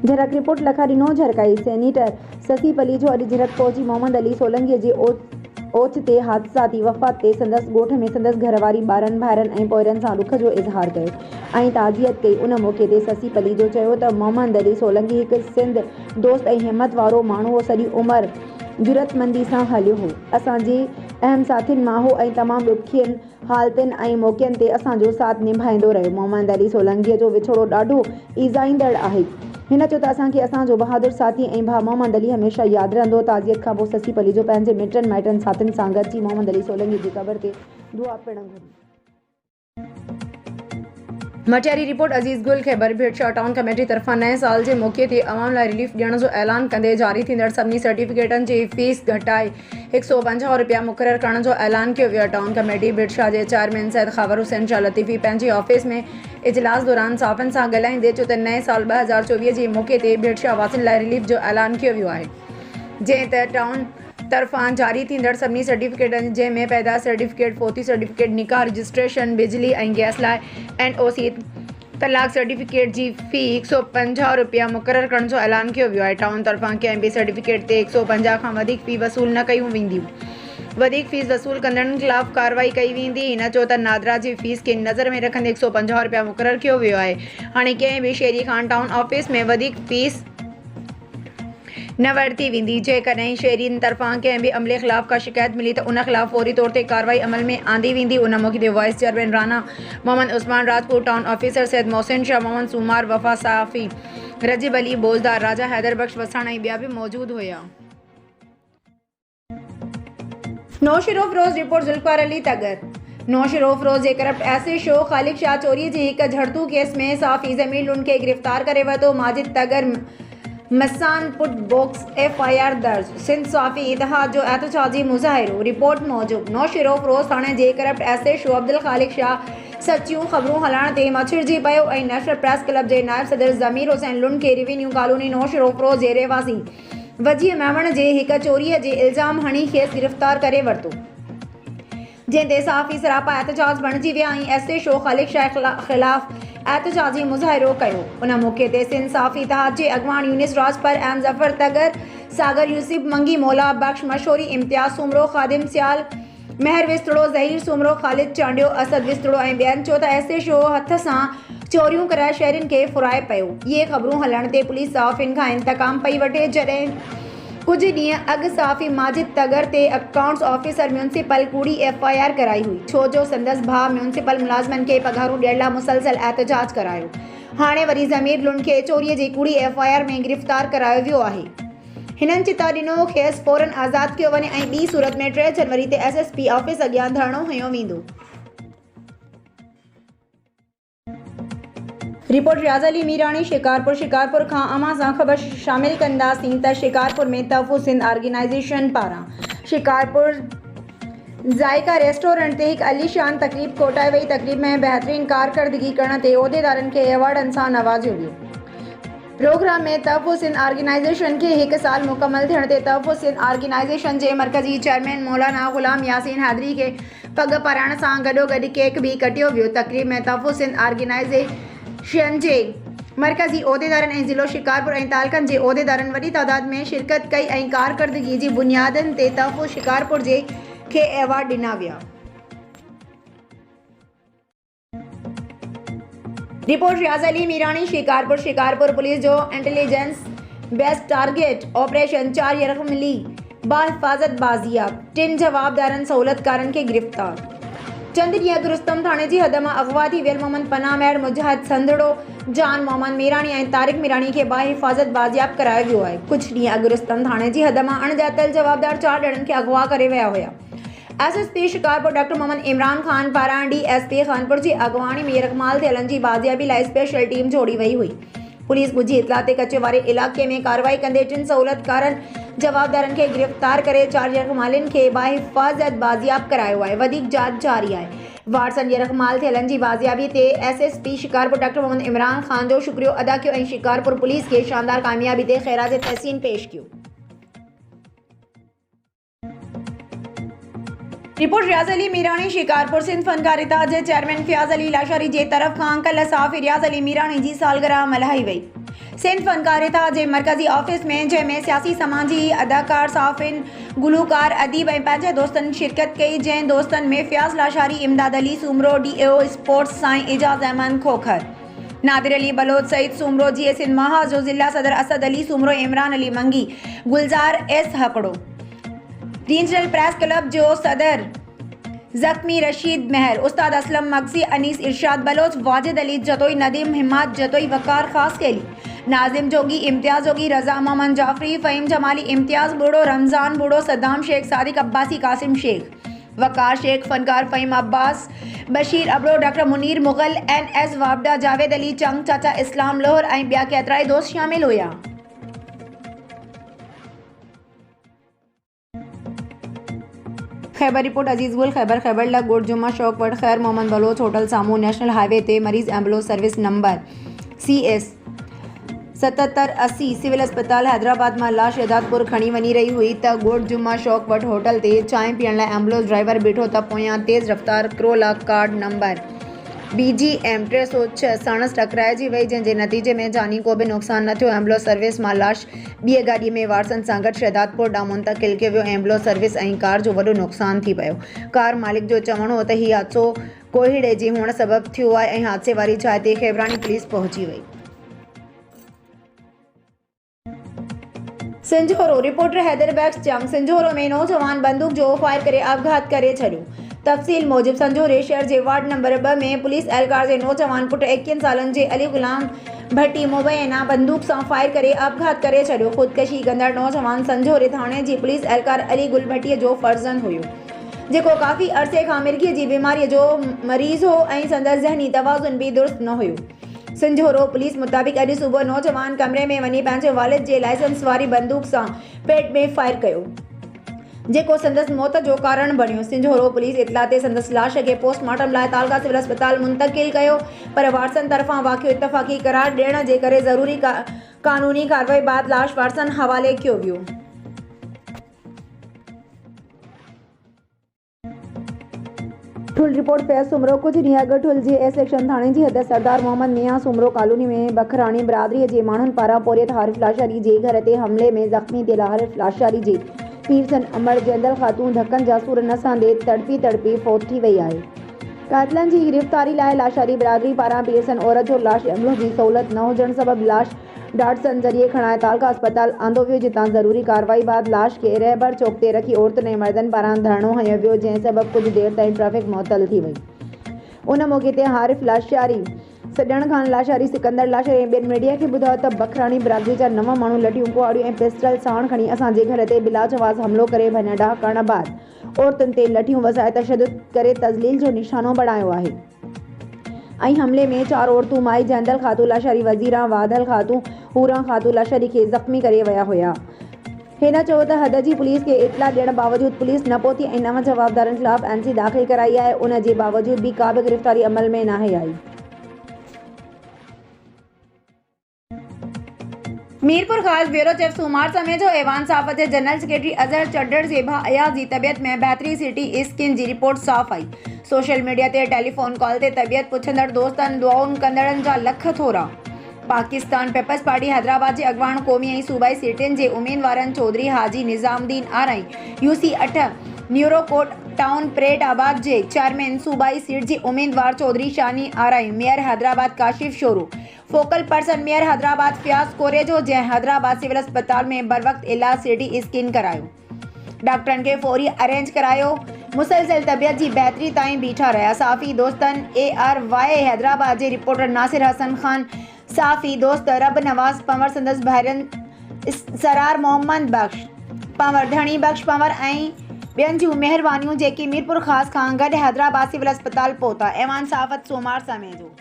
झरक report लखा ॾिनो झरकाई senator Sassi पली जो अॼु झरक पहुची मोहम्मद अली सोलंकीअ जे ओचिते हादसाती वफ़ात ते संदसि ॻोठ में संदसि घरवारी ॿारनि भाइरनि ऐं पोइरनि सां दुख जो इज़हार कयो ऐं ताज़ियत कई। उन मौक़े ते ससी पली जो चयो त मोहम्मद अली सोलंकी हिकु सिंध दोस्त ऐं हिमत वारो माण्हू हो। सॼी उमिरि जुरतमंदी सां हलियो हो, असांजे अहम साथियुनि मां हो ऐं तमामु ॾुखियनि हालतुनि ऐं मौक़नि ते असांजो साथ निभाईंदो रहियो। मोहम्मद अली सोलंकीअ जो विछोड़ो ॾाढो ईज़ाईंदड़ आहे। हिन चयो त असांखे असांजो बहादुर साथी ऐं भाउ मोहम्मद अली हमेशह यादि रहंदो। ताज़ियत खां पोइ ससी पली जो पंहिंजे मिटनि माइटनि साथियुनि सां गॾिजी मोहम्मद अली सोलंकी जी क़बर ते दुआ पिणु घुरी। मटियारी रिपोर्ट अज़ीज़ गुल ख़ैबर भेटशाह टाउन कमेटी तरफ़ां नए साल जे मौक़े ते अवाम लाइ रिलीफ ॾियण जो ऐलान कंदे जारी थींदड़ सभिनी सर्टिफिकेटनि जी फीस घटाए 150 रुपया मुक़ररु करण जो ऐलान कयो वियो। टाउन कमेटी भेटशाह जे चेयरमैन सैयद ख़ावर हुसैन शाह लतीफ़ी पंहिंजे ऑफिस में इजलास दौरान साफ़िन सां ॻाल्हाईंदे चयो त नए साल 2024 जे मौक़े ते भेटशाह वासियुनि लाइ रिलीफ जो ऐलान कयो वियो आहे, जंहिं त टाउन तरफ़ां जारी थींदड़ सभिनी सर्टिफिकेटनि जंहिंमें पैदाइश सर्टिफिकेट, फोती सर्टिफिकेट, निकाह रजिस्ट्रेशन, बिजली ऐं गैस लाइ NOC, तलाक सर्टिफिकेट जी फ़ी 150 रुपया मुक़ररु करण जो ऐलान कयो वियो आहे। टाउन तरफ़ां कंहिं बि सर्टिफिकेट ते 150 खां वधीक फ़ी वसूल न कयूं वेंदियूं। वधीक फ़ीस वसूल कंदड़नि ख़िलाफ़ कार्रवाई कई वेंदी। हिन चयो त नादरा जी फ़ीस खे नज़र में रखंदे 150 रुपया मुक़ररु कयो वियो आहे। हाणे कंहिं बि शहरी खान टाउन ऑफिस में वधीक फ़ीस न वरिती वेंदी। जेकॾहिं शहरीनि तरफ़ां कंहिं बि अमले ख़िलाफ़ का शिकायत मिली त उन ख़िलाफ़ फौरी तौर ते कार्रवाई अमल में आंदी वेंदी। उन मौक़े ते vice chairman Rana Mohammad Usman Rajput, town officer Syed Mohsin Shah, Mohammad Soomar, Wafa Safi, Rajib Ali Boldar, Raja Haider Bakhsh Wasan ऐं ॿिया बि मौजूदु हुया। नौशरो फ़िरोज़ रिपोर्ट ज़ुल्फ़िकार अली तगर। नौशरो फ़िरोज़ जे करप्ट एसिड शो ख़ालिद शाह चोरीअ जी हिक झड़तू केस में साफ़ी ज़मीर लुंड खे गिरफ़्तार करे वरितो। माजिद तगर मसान पुट बॉक्स FIR दर्ज। सिंध साफ़ी इतिहाद जो एहतजाजी मुज़ाहिरो। रिपोर्ट मूजिब नौशरो फ़िरोज़ थाणे जे करप्ट एसिड शो अब्दुल ख़ालिक शाह सचियूं ख़बरूं हलाइण ते मछिड़जी पियो ऐं नेशनल प्रेस क्लब जे नायब सदर ज़मीर हुसैन लुंड खे रेवेन्यू कॉलोनी नौशरो फ़िरोज़ जे रहवासी वजी मेमण जे हिक चोरीअ जे इल्ज़ाम हणी खेसि गिरफ़्तार करे वरितो, जंहिं ते साफ़ी सरापा एहतजाज बणिजी विया ऐं एसिड शो ख़ालिक शाह ख़िलाफ़ एहतजाजी मुज़ाहिरो कयो। उन मौक़े ते सिंध साफ़ी इतिहाद जे अॻवान यूनिस राजपर, अहम ज़फ़र तगर, सागर यूसुफ, मंगी मौला बख्श, मशहूरी इम्तियाज़ सूमरो, ख़ादिम सियाल, महर विस्तड़ो, ज़हीर सूमरो, ख़ालिद चांडियो, असद विस्तड़ो ऐं ॿियनि चयो त एसिड शो हथ सां चोरियूं कराए शहरियुनि खे फुराए पियो। इहे ख़बरूं हलण ते पुलिस साफ़ियुनि खां इंतकाम पई वठे। जॾहिं कुझु ॾींहं अॻु साफ़ी माजिद तगर ते अकाउंट्स ऑफिसर म्यूनिसिपल कूड़ी FIR कराई हुई, छो जो संदसि भाउ म्यूनिसिपल मुलाज़िमनि खे पघारूं ॾियण लाइ मुसलसल एहतजाज करायो। हाणे वरी ज़मीर लुंड खे चोरीअ जी कूड़ी FIR में गिरफ़्तार करायो वियो आहे। हिननि चिता ॾिनो खेसि फ़ौरन आज़ादु कयो वञे ऐं ॿी सूरत में 3 जनवरी ते SSP ऑफिस अॻियां धरणो हंयो वेंदो। रिपोर्ट रियाज़ अली मीरानी शिकारपुर। शिकारपुर खां अमां सां ख़बर शामिल कंदासीं त शिकारपुर में तहफ़्फ़ुज़ सिंध ऑर्गेनाइज़ेशन पारां शिकारपुर ज़ाइका रेस्टोरेंट ते हिकु अलीशान तक़रीब कोटाए वई। तक़रीब में बहितरीन कारकर्दगी करण ते उहिदेदारनि खे एवार्डनि सां नवाज़ियो वियो। प्रोग्राम में तहफ़्फ़ुज़ सिंध ऑर्गेनाइज़ेशन खे 1 साल मुकमल थियण ते तहफ़्फ़ुज़ सिंध ऑर्गेनाइज़ेशन जे मरकज़ी चेयरमैन मौलाना ग़ुलाम यासीन हैदरी खे पग पाराइण सां गॾोगॾु केक बि कटियो वियो। तक़रीब में तहफ़्फ़ुज़ सिंध ऑर्गेनाइज़ेशन जे मरकज़ी उहिदेदारनि ऐं ज़िलो शिकारपुर ऐं तालकनि जे उहिदेदारनि वॾी तादाद में शिरकत कई ऐं कारकर्दगी जी बुनियादनि ते तहफ़्फ़ुज़ शिकारपुर जे खे एवार्ड ॾिना विया। रिपोर्ट रियाज़ अली मीरानी शिकारपुर। शिकारपुर पुलिस जो इंटेलिजेंस बेस्ड टारगेट ऑपरेशन 4 यरग़ मिली बाहिफ़ाज़त बाज़ियाब। 3 जवाबदारनि सहूलतकारनि खे गिरफ़्तार। चंद ॾींहं अॻु रुस्तम थाणे जी हद मां अग़वा थी वियल मोहम्मद पनाह महर, मुजाहिद संदड़ो, जान मोहम्मद मीरानी ऐं तारिक मीरानी खे बाहिफ़ाज़त बाज़ियाब करायो वियो आहे। कुझु ॾींहं अॻु रुस्तम थाणे जी हद मां अणॼातल जवाबदार 4 ॼणनि खे अग़वा करे विया हुया। SSP शिकारपुर डॉक्टर मोहम्मद इमरान खान पारां DSP खानपुर जी अॻवानी में यरग़माल थियलनि जी बाज़ियाबी लाइ स्पेशल टीम जोड़ी वई हुई। पुलिस ॻुझी इतला ते कचे वारे इलाइक़े में कार्रवाई कंदे 3 सहूलतकारनि जवाबदारनि खे गिरफ़्तार करे 4 यरग़मालनि खे बाहिफ़ाज़त बाज़ियाब करायो आहे। वधीक जांच जारी आहे। वारसन यरग़माल थियलनि जी बाज़ियाबी ते SSP शिकारपुर डॉक्टर मोहम्मद इमरान खान जो शुक्रियो अदा कयो ऐं शिकारपुर पुलिस खे शानदार कामयाबी ते ख़ैराज तहसीन पेश कयो। रिपोर्ट रियाज़ अली मीरानी शिकारपुर। सिंध फनकार इतिहाद जे चेयरमैन फ़ियाज़ अली लाशारी जे तरफ़ खां कल्ह साफ़ी रियाज़ अली मीरानी जी सालगिरह मल्हाई वई। सिंध फनकारिता जे मरकज़ी ऑफिस में, जंहिंमें सियासी, समाजी, अदाकार, साफ़िन, गुलूकार, अदीब ऐं पंहिंजे दोस्तनि शिरकत कई। जंहिं दोस्तनि में फ़ियाज़ लाशारी, इमदाद अली सूमरो, DAO स्पोर्ट्स साईं एजाज़ अहमद खोखर, नादिर अली बलोच, सईद सूमरो, GA सिंध महाज जो ज़िला सदर असद अली सूमरो, इमरान अली मंगी, गुलजार S हकड़ो, रीजनल प्रेस क्लब जो सदर ज़ख्मी रशीद महर, उस्ताद असलम मगसी, अनीस इरशाद बलोच, वाजिद अली जतोई, नदीम हिम्मत जतोई, वकार खास केली, नाजिम जोगी, इम्तियाज़ जोगी, रज़ा मोहम्मद जाफरी, फ़हीम जमाली, इम्तियाज़ बूढ़ो, रमज़ान बूढ़ो, सद्दाम शेख, सादिक अब्बासी, कासिम शेख, वकार शेख, फनकार फ़हीम अब्बास, बशीर अबड़ो, डॉक्टर मुनीर मुग़ल, NS वाबडा, जावेद अली चंग, चाचा इस्लाम लोहर ऐं ॿिया केतिरा ई दोस्त शामिल हुआ। खैबर रिपोर्ट अजीज़ गुल खैबर खैबर लग गुड जुम्मा शौक वट खैर मोहम्मद बलोच होटल सामू नेशनल हाईवे ते मरीज़ ambulance service number CS 7780 civil अस्पताल हैदराबाद में लाश शहदादपुर खणी वनी रही हुई त गुड जुम्मा शौक वट होटल ते चांहि पीअण लाइ एम्बुलेंस ड्राइवर बीठो त पोयां तेज़ रफ़्तार क्रोला कार्ड नंबर BGM 306 साणस टकराइजी वई, जंहिंजे नतीजे में जानी को भी नुक़सान न थियो। एम्बुलेंस सर्विस मां लाश ॿिए गाॾी में वारसनि सां गॾु शहदादपुर ॾांहुं मुंतक़िल कयो वियो। एम्बुलेंस सर्विस ऐं कार जो वॾो नुक़सान थी पियो। कार मालिक जो चवणो हो त हीउ हादसो कोहीड़े जे हुअण सबबु थियो आहे ऐं हादसे वारी जाइ ते खेबरानी पुलिस पहुची वई। संजोरो रिपोर्टर हैदरबैग जंग संजोरो में नौजवान बंदूक जो फायर करे आपघात करे छॾियो। तफ़सील मूजिब संजोरे शहर जे वार्ड नंबर 2 में पुलिस एहलकार जे नौजवान पुट 21 सालनि जे अली गुलाम भट्टी मुबैना बंदूक सां फायर करे आपघात करे छॾियो। ख़ुदकशी कंदड़ नौजवान संजोरे थाणे जी पुलिस एहलकार अली गुल भट्टीअ जो फर्ज़ंद हुयो, जेको काफ़ी अरसे खां मिर्गीअ जी बीमारीअ जो मरीज़ हो ऐं संदसि ज़हनी तवाज़ुन बि दुरुस्त न हुयो। संजोरो पुलिस मुताबिक़ अॼु सुबुह नौजवान कमरे में वञी पंहिंजे वालिद जे लाइसेंस वारी बंदूक सां पेट में फायर कयो, जेको संदसि मौत जो कारण बणियो। संजोरो पुलिस इतला ते संदसि लाश खे पोस्टमार्टम लाइ तालका सिविल अस्पताल मुंतक़िल कयो, पर वारसनि तरफ़ां वाक़ियो इतफ़ाक़ी करार ॾियण जे करे ज़रूरी कानूनी कार्रवाई बाद लाश वारसनि हवाले कयो वियो। ठुल रिपोर्ट फैज़ सूमरो कुछ ॾींहं अॻु ठुल जे A सेक्शन थाणे जी हद सरदार मोहम्मद मियां सूमरो कॉलोनी में बखराणी बिरादरीअ जे माण्हुनि पारां पोरियत हारिफ़ लाशारी जे घर ते हमले में ज़ख़्मी थियल हारिफ़ लाशारी जे पीरसन अमर जंदल ख़ातून धक्कनि जा सूर न सांदे तड़पी फ़ौत थी वई आहे। क़ातिलनि जी गिरफ़्तारी लाइ लाशारी बिरादरी पारां पीरसन औरत जो लाश एम्बुलेंस जी सहूलियत न हुजण सबबु लाश डाटसन ज़रिए खणाए तालका अस्पताल आंदो वियो, जितां ज़रूरी कार्रवाई बाद लाश खे रहबर चौक ते रखी औरतुनि ऐं मर्दनि पारां धरणो हंयो वियो, जंहिं सबबु कुझु देर ताईं ट्रैफ़िक मुअतल थी वई। उन मौक़े ते हारिफ़ लाशारी सॾण खान लाशारी सिकंदर लाशारी ऐं ॿियनि मीडिया खे ॿुधायो त बखराणी बिरादरी जा 9 माण्हू लठियूं कुआड़ियूं ऐं पिस्टल साण खणी असांजे घर ते बिलाजवाज़ हमिलो करे भञा करण बाद औरतुनि ते लठियूं वसाए तशद्दुद करे तज़लील जो निशानो बणायो आहे ऐं हमले में 4 औरतूं माई जंदल ख़ातून लाशारी वज़ीरा वादल ख़ातून हूरा ख़ातून लाशारी खे ज़ख़्मी करे विया हुआ। हिन चयो त हद जी पुलिस खे इतला ॾियण बावजूद पुलिस न पहुती ऐं 9 जवाबदारनि ख़िलाफ़ NC दाख़िल कराई आहे। उन जे बावजूद भी का बि गिरफ़्तारी अमल में नाहे आई। मीरपुर ख़ास ब्यूरो चीफ सूमार समय जो ऐवान साफ़त जे जनरल सेक्रेटरी अज़हर चड्डर जे भाउ अयाज़ जी तबियत में बहितरी सिटी स्किन जी रिपोर्ट साफ़ आई। सोशल मीडिया ते टेलीफोन कॉल ते तबियत पुछंदड़ दोस्तनि दुआउनि कंदड़नि जा लख थोरा। पाकिस्तान पीपल्स पार्टी हैदराबाद जे अॻवान क़ौमी ऐं सूबाई सीटुनि जे उम्मीदवारनि चौधरी हाजी निज़ामुद्दीन आरई UC 8 न्यूरोकोट टाउन परेड आबाद जे चेयरमैन, सूबाई सीट जी उम्मीदवार चौधरी शानी आरई, mayor Hyderabad Kashif Shoro, focal person mayor Hyderabad Fayaz Korejo, जंहिं हैदराबाद सिविल अस्पताल में बर वक्त इलाज सिटी स्किन करायो, डॉक्टरनि खे फौरी अरेंज करायो, मुसलसल तबियत जी बहितरी ताईं बीठा रहिया। साफ़ी दोस्तनि ARY हैदराबाद जे रिपोर्टर नासिर हसन खान, साफ़ी दोस्त रब नवाज़ पंवर, संदसि भाइरनि सरार मोहम्मद बख्श पंवर, धणी बख्श पंवर ऐं ॿियनि जूं महिरबानियूं जेकी मीरपुर ख़ास खां गॾु हैदराबाद सिविल अस्पताल पहुता। ऐवान साफ़त सोमार समय जो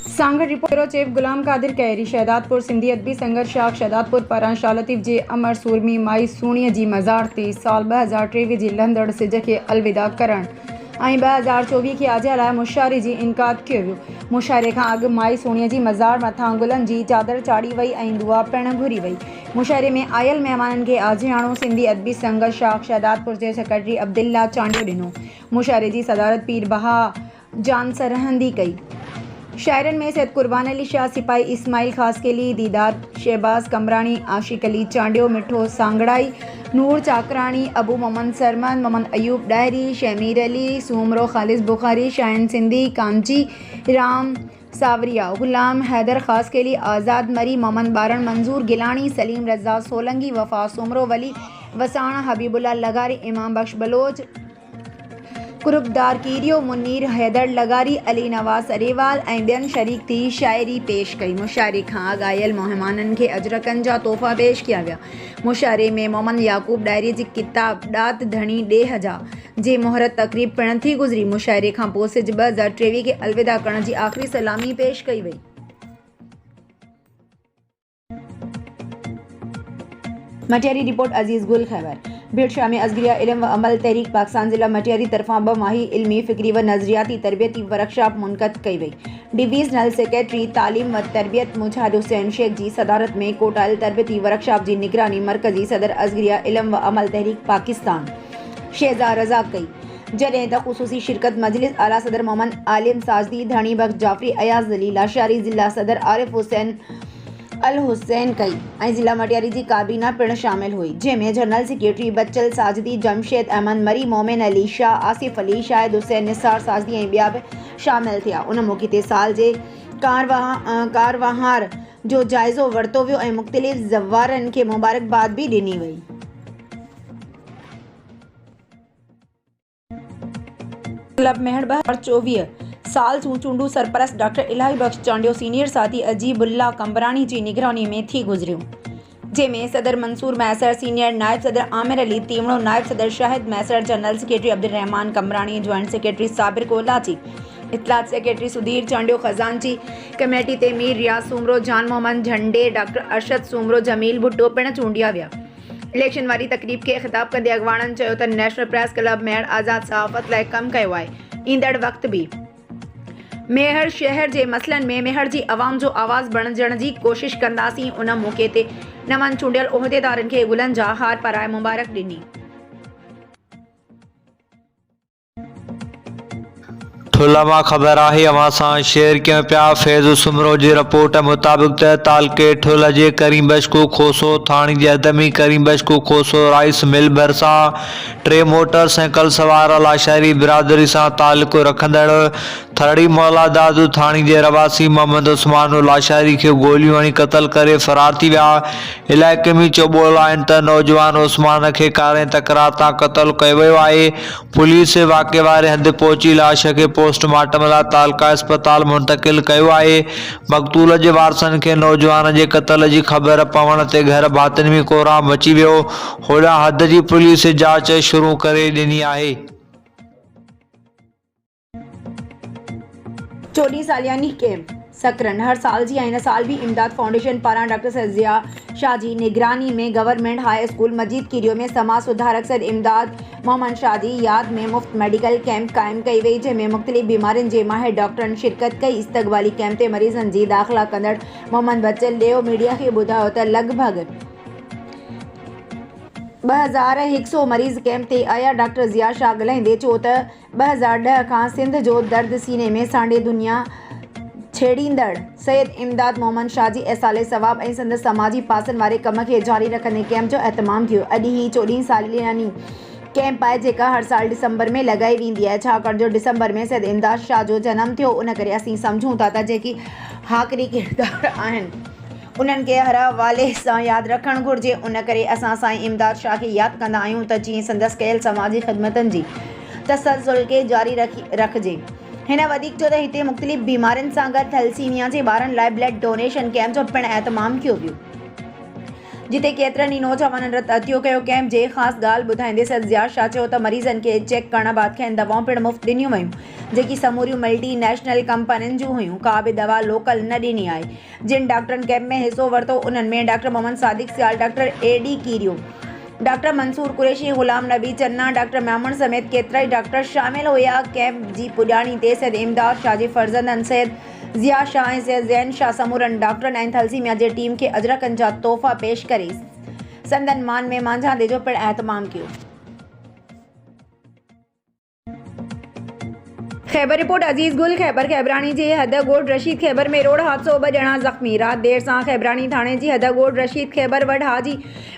सांगड़ रिपोर्ट चीफ गुलाम कादिर कैरी शहदादपुर सिंधी अदबी संघर्ष शाख शहदादपुर पारां शाह लतीफ़ जे अमर सूरमी माई सूणीअ जी मज़ार ते साल 2023 जी लहंदड़ सिज खे अलविदा करण ऐं 2024 खे आजिया लाइ मुशाइरे जी इनकाद कयो वियो। मुशाइरे खां अॻु माई सूणीअ जी मज़ार मथां गुलनि जी चादर चाढ़ी वई ऐं दुआ पिणु घुरी वई। मुशाइरे में आयल महिमाननि खे आजियाणो सिंधी अदबी संघर्ष शाख शहदादपुर जे सेक्रेटरी अब्दुल्ला चांडियो ॾिनो। मुशाइरे जी सदारत पीर बहा जान सरहंदी कई। शायरन में सैयद कुर्बान अली शाह, सिपाही इस्माइल खास के लिए दीदार, शहबाज कमरानी, आशिक अली चांडियो, मिठो सांगड़ाई, नूर चाकरानी, अबू मोहम्मद सरमन, मोहम्मद अयूब डायरी, शमीर अली, सुमरो, खालिद बुखारी, शाहिन सिंधी, कांची राम सावरिया, गुलाम हैदर खास के लिए आज़ाद मरी, मोहम्मद बारन, मंजूर गिलानी, सलीम रज़ा सोलंगी, वफा सुमरो, वली वसाना, हबीबुल्ला लगारी, इमाम बख्श बलोच, कुरुबदार कीरियो, मुनीर हैदर लगारी, अली नवाज अरेवाल ऐं ॿियनि शरीक थी शायरी पेश कई। मुशायरे खां ॻायल महिमाननि खे अजरकनि जा तोहफ़ा पेश कया विया। मुशायरे में मोहम्मद याकूब डायरी जी किताब ॾात धणी ॾेह जा जे मुहरत तक़रीब पिणु थी गुज़री। मुशायरे खां पोइ सिज 2023 खे अलविदा करण जी आख़िरी सलामी पेश कई वई। मटियारी रिपोर्ट अज़ीज़ गुल खैबर। भीड़ शाम अज़गिरिया इल्म व अमल तहरीक पाकिस्तान ज़िला मटियारी तरफ़ां 2 माही इल्मी फ़िक्री व नज़रियाती तरबियती वर्कशॉप मुनक़द कई वई। डिवीज़नल सेक्रेटरी तालीम व तरबियत मुजाहिद हुसैन शेख जी सदारत में कोटाइल तरबियती वर्कशॉप जी निगरानी मरकज़ी सदर अज़गिरिया इल्म व अमल तहरीक पाकिस्तान शहज़ाद रज़ा कई, जॾहिं त ख़ुसूसी शिरकत मजलिस आला सदर मोहम्मद आलिम साजदी, धणी बख्श जाफ़री, अयाज़ अली लाशारी, ज़िला सदर आरिफ हुसैन अल हुसैन कई ऐं ज़िला मटियारी जी काबीना पिणु शामिल हुई, जंहिंमें जनरल सेक्रेटरी बच्चल साजदी, जमशेद अहमद मरी, मोमिन अली शाह, आसिफ अली, शाहिद हुसैन, निसार साजदी ऐं ॿिया बि शामिल थिया। उन मौक़े ते साल जे कारवाहार जो जाइज़ो वरितो वियो ऐं मुख़्तलिफ़ ज़वारनि खे मुबारकबाद बि ॾिनी वई। क्लब महड़ 2024 साल चूंडू सरपरस्त डॉक्टर इलाही बख्श चांडियो सीनियर साथी अजीबुल्ला कंबरानी जी निगरानी में थी गुज़रियूं, जंहिंमें सदर मंसूर मैसर, सीनियर नायब सदर आमिर अली तीवणो, नायब सदर Shahid Maisar, general secretary Abdul Rehman Kambrani, joint secretary Sabir Kolachi, इत्तलात सेक्रेटरी सुधीर चांडियो, खजानची कमेटी ते मीर रियाज सूमरो, जान मोहम्मद झंडे, डॉक्टर अरशद सूमरो, जमील भुट्टो पिणु चूंडिया विया। इलेक्शन वारी तकरीब खे ख़िताब कंदे अॻवाननि चयो त नेशनल प्रेस क्लब महड़ आज़ाद सहाफ़त लाइ कमु कयो आहे। ईंदड़ वक़्त बि महड़ शहर जे मसइलनि में महड़ जी आवाम जो आवाज़ बणिजण जी कोशिश कंदासीं। उन मौक़े ते नवनि चूंडियल उहिदेदारनि खे गुलनि जा हार पाराए मुबारक ॾिनी। ठुलमा ख़बर आहे अवां सां शेयर कयूं पिया। फैज़ सुमरो जी रिपोर्ट मुताबिक़ त तालके ठुल जे करीम बशकू खोसो थाणी जे अदमी करीम बशकू खोसो राइस मिल भरिसां 3 मोटरसाइकिल सवार लाशारी बिरादरी सां तालुक़ु रखंदड़ थड़ी मौला दादू थाणी जे रवासी मोहम्मद उस्मान लाशारी खे गोलियूं हणी क़तल करे फ़रार थी विया। इलाइक़े में चोॿोल आहिनि त नौजवान उस्मान खे कारे तकरार तां क़तल कयो वियो आहे। पुलिस वाक़े वारे हंधि पहुची लाश खे पोस्टमार्टम लाइ तालका अस्पताल मुंतक़िल कयो आहे। मक़तूल जे वारसनि खे नौजवान जे क़तल जी ख़बर पवण ते घर भातियुनि में कोहराम मची वियो। होॾां हद जी पुलिस जांच शुरू करे ॾिनी आहे। 14 सालियानी कैंप सकरन हर साल जी इन साल भी इमदाद फाउंडेशन पारां डॉक्टर सैयद ज़िया शाह जी निगरानी में गवर्नमेंट हाई स्कूल मजीद कीरियो में समाज सुधारक सैयद इमदाद मोहम्मद शाह जी याद में मुफ्त मेडिकल कैंप कायम कई वई, जंहिंमें मुख़्तलिफ़ बीमारियुनि जे माहिर डॉक्टरनि शिरकत कई। इस्तक़बाली कैंप ते मरीज़नि जी दाख़िला कंदड़ मोहम्मद बच्चल ॾेओ मीडिया खे ॿुधायो त लॻभॻि 2100 मरीज़ कैंप ते आया। डॉक्टर ज़िया शाह ॻाल्हाईंदे चयो त 2010 खां सिंध जो दर्द सीने में सांडे दुनिया छेड़ींदड़ सैयद इमदाद मोहम्मद शाह जी ऐसाले सवाब ऐं संदसि समाजी पासनि वारे कम खे जारी रखंदे कैंप जो एहतमाम थियो। अॼु ही 14 सालियानी कैंप आहे जेका हर साल दिसंबर में लगाई वेंदी आहे, छाकाणि जो दिसंबर में सैयद इमदाद शाह जो जनमु थियो। उन करे असीं सम्झूं था त जेकी हाकरी किरदार आहिनि उन्हनि खे हर हवाले सां यादि रखणु घुरिजे। उन करे असां साईं इमदाद शाह खे यादि कंदा आहियूं त जीअं संदसि कयल समाजी ख़िदमतनि जी तसलसल खे जारी रखिजे। हिन वधीक जो त हिते मुख़्तलिफ़ बीमारियुनि सां गॾु थैलेसीमिया जे ॿारनि लाइ ब्लड डोनेशन कैंप जो पिणु एहतमाम कयो वियो, जिते केतिरनि ई नौजवाननि रतअतियो कयो। कैंप जे ख़ासि ॻाल्हि ॿुधाईंदे सैयद ज़िया शाह चयो त मरीज़नि खे चेक करण बाद खेनि दवाऊं पिणु मुफ़्त ॾिनियूं वयूं, जेकी समूरियूं मल्टी नेशनल कंपनियुनि जूं हुयूं। का बि दवा लोकल न ॾिनी आहे। जिन डॉक्टरनि कैंप में हिसो वरितो उन्हनि में doctor Mohammad Sadiq Sial, doctor A D. Keerio, doctor Mansoor Qureshi, Ghulam Nabi Channa, doctor मामून समेत केतिरा ई डॉक्टर शामिल हुया। कैंप जी पुॼाणी ते सैयद इमदाद शाह जे फर्ज़ंदनि सैयद ज़िया शाह ऐं सैयद ज़ैन शाह समूरनि डॉक्टरनि ऐं थैलेसीमिया जे टीम खे अजरकनि जा तोहफ़ा पेश करे संदन मान में मांझांदे जो पिणु एहतमाम कयो। खैबर रिपोर्ट अजीज गुल खैबर खैबरानी जे हदगोड रशीद खैबर में रोड हादसो 2 ॼणा ज़ख़्मी रात देर सां खैबरानी थाणे जी हदगोड रशीद खैबर वटि हाजी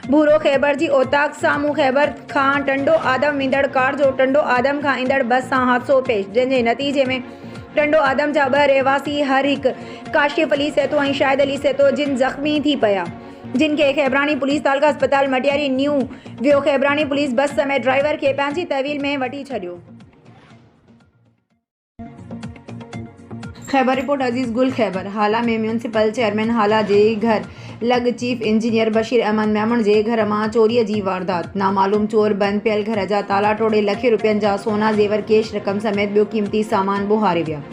भूरो खैबर जी ओताक साम्हूं खैबर खां टंडो आदम वेंदड़ कार जो टंडो आदम खां ईंदड़ बस सां हादसो पेश जंहिंजे नतीजे में टंडो आदम जा 2 रहवासी हर हिकु काशिफ अली सेतो ऐं शाहिद अली सेतो जिन ज़ख़्मी थी पिया जिन खे खैबरानी पुलिस तालका अस्पताल मटियारी न्यू वियो खैबरानी पुलिस बस समेत ड्राइवर खे पंहिंजी तहवील में वठी छॾियो। खैबर रिपोर्ट अजीज गुल खैबर हाला में म्यूनसिपल चेयरमैन हाला जे घर लॻ चीफ इंजीनियर बशीर अहमद मेमण जे घर मां चोरीअ जी वारदात नामालूम चोर बंदि पियल घर जा ताला टोड़े लखे रुपयनि जा सोना ज़ेवर कैश रक़म समेत ॿियो क़ीमती सामान ॿोहारे विया।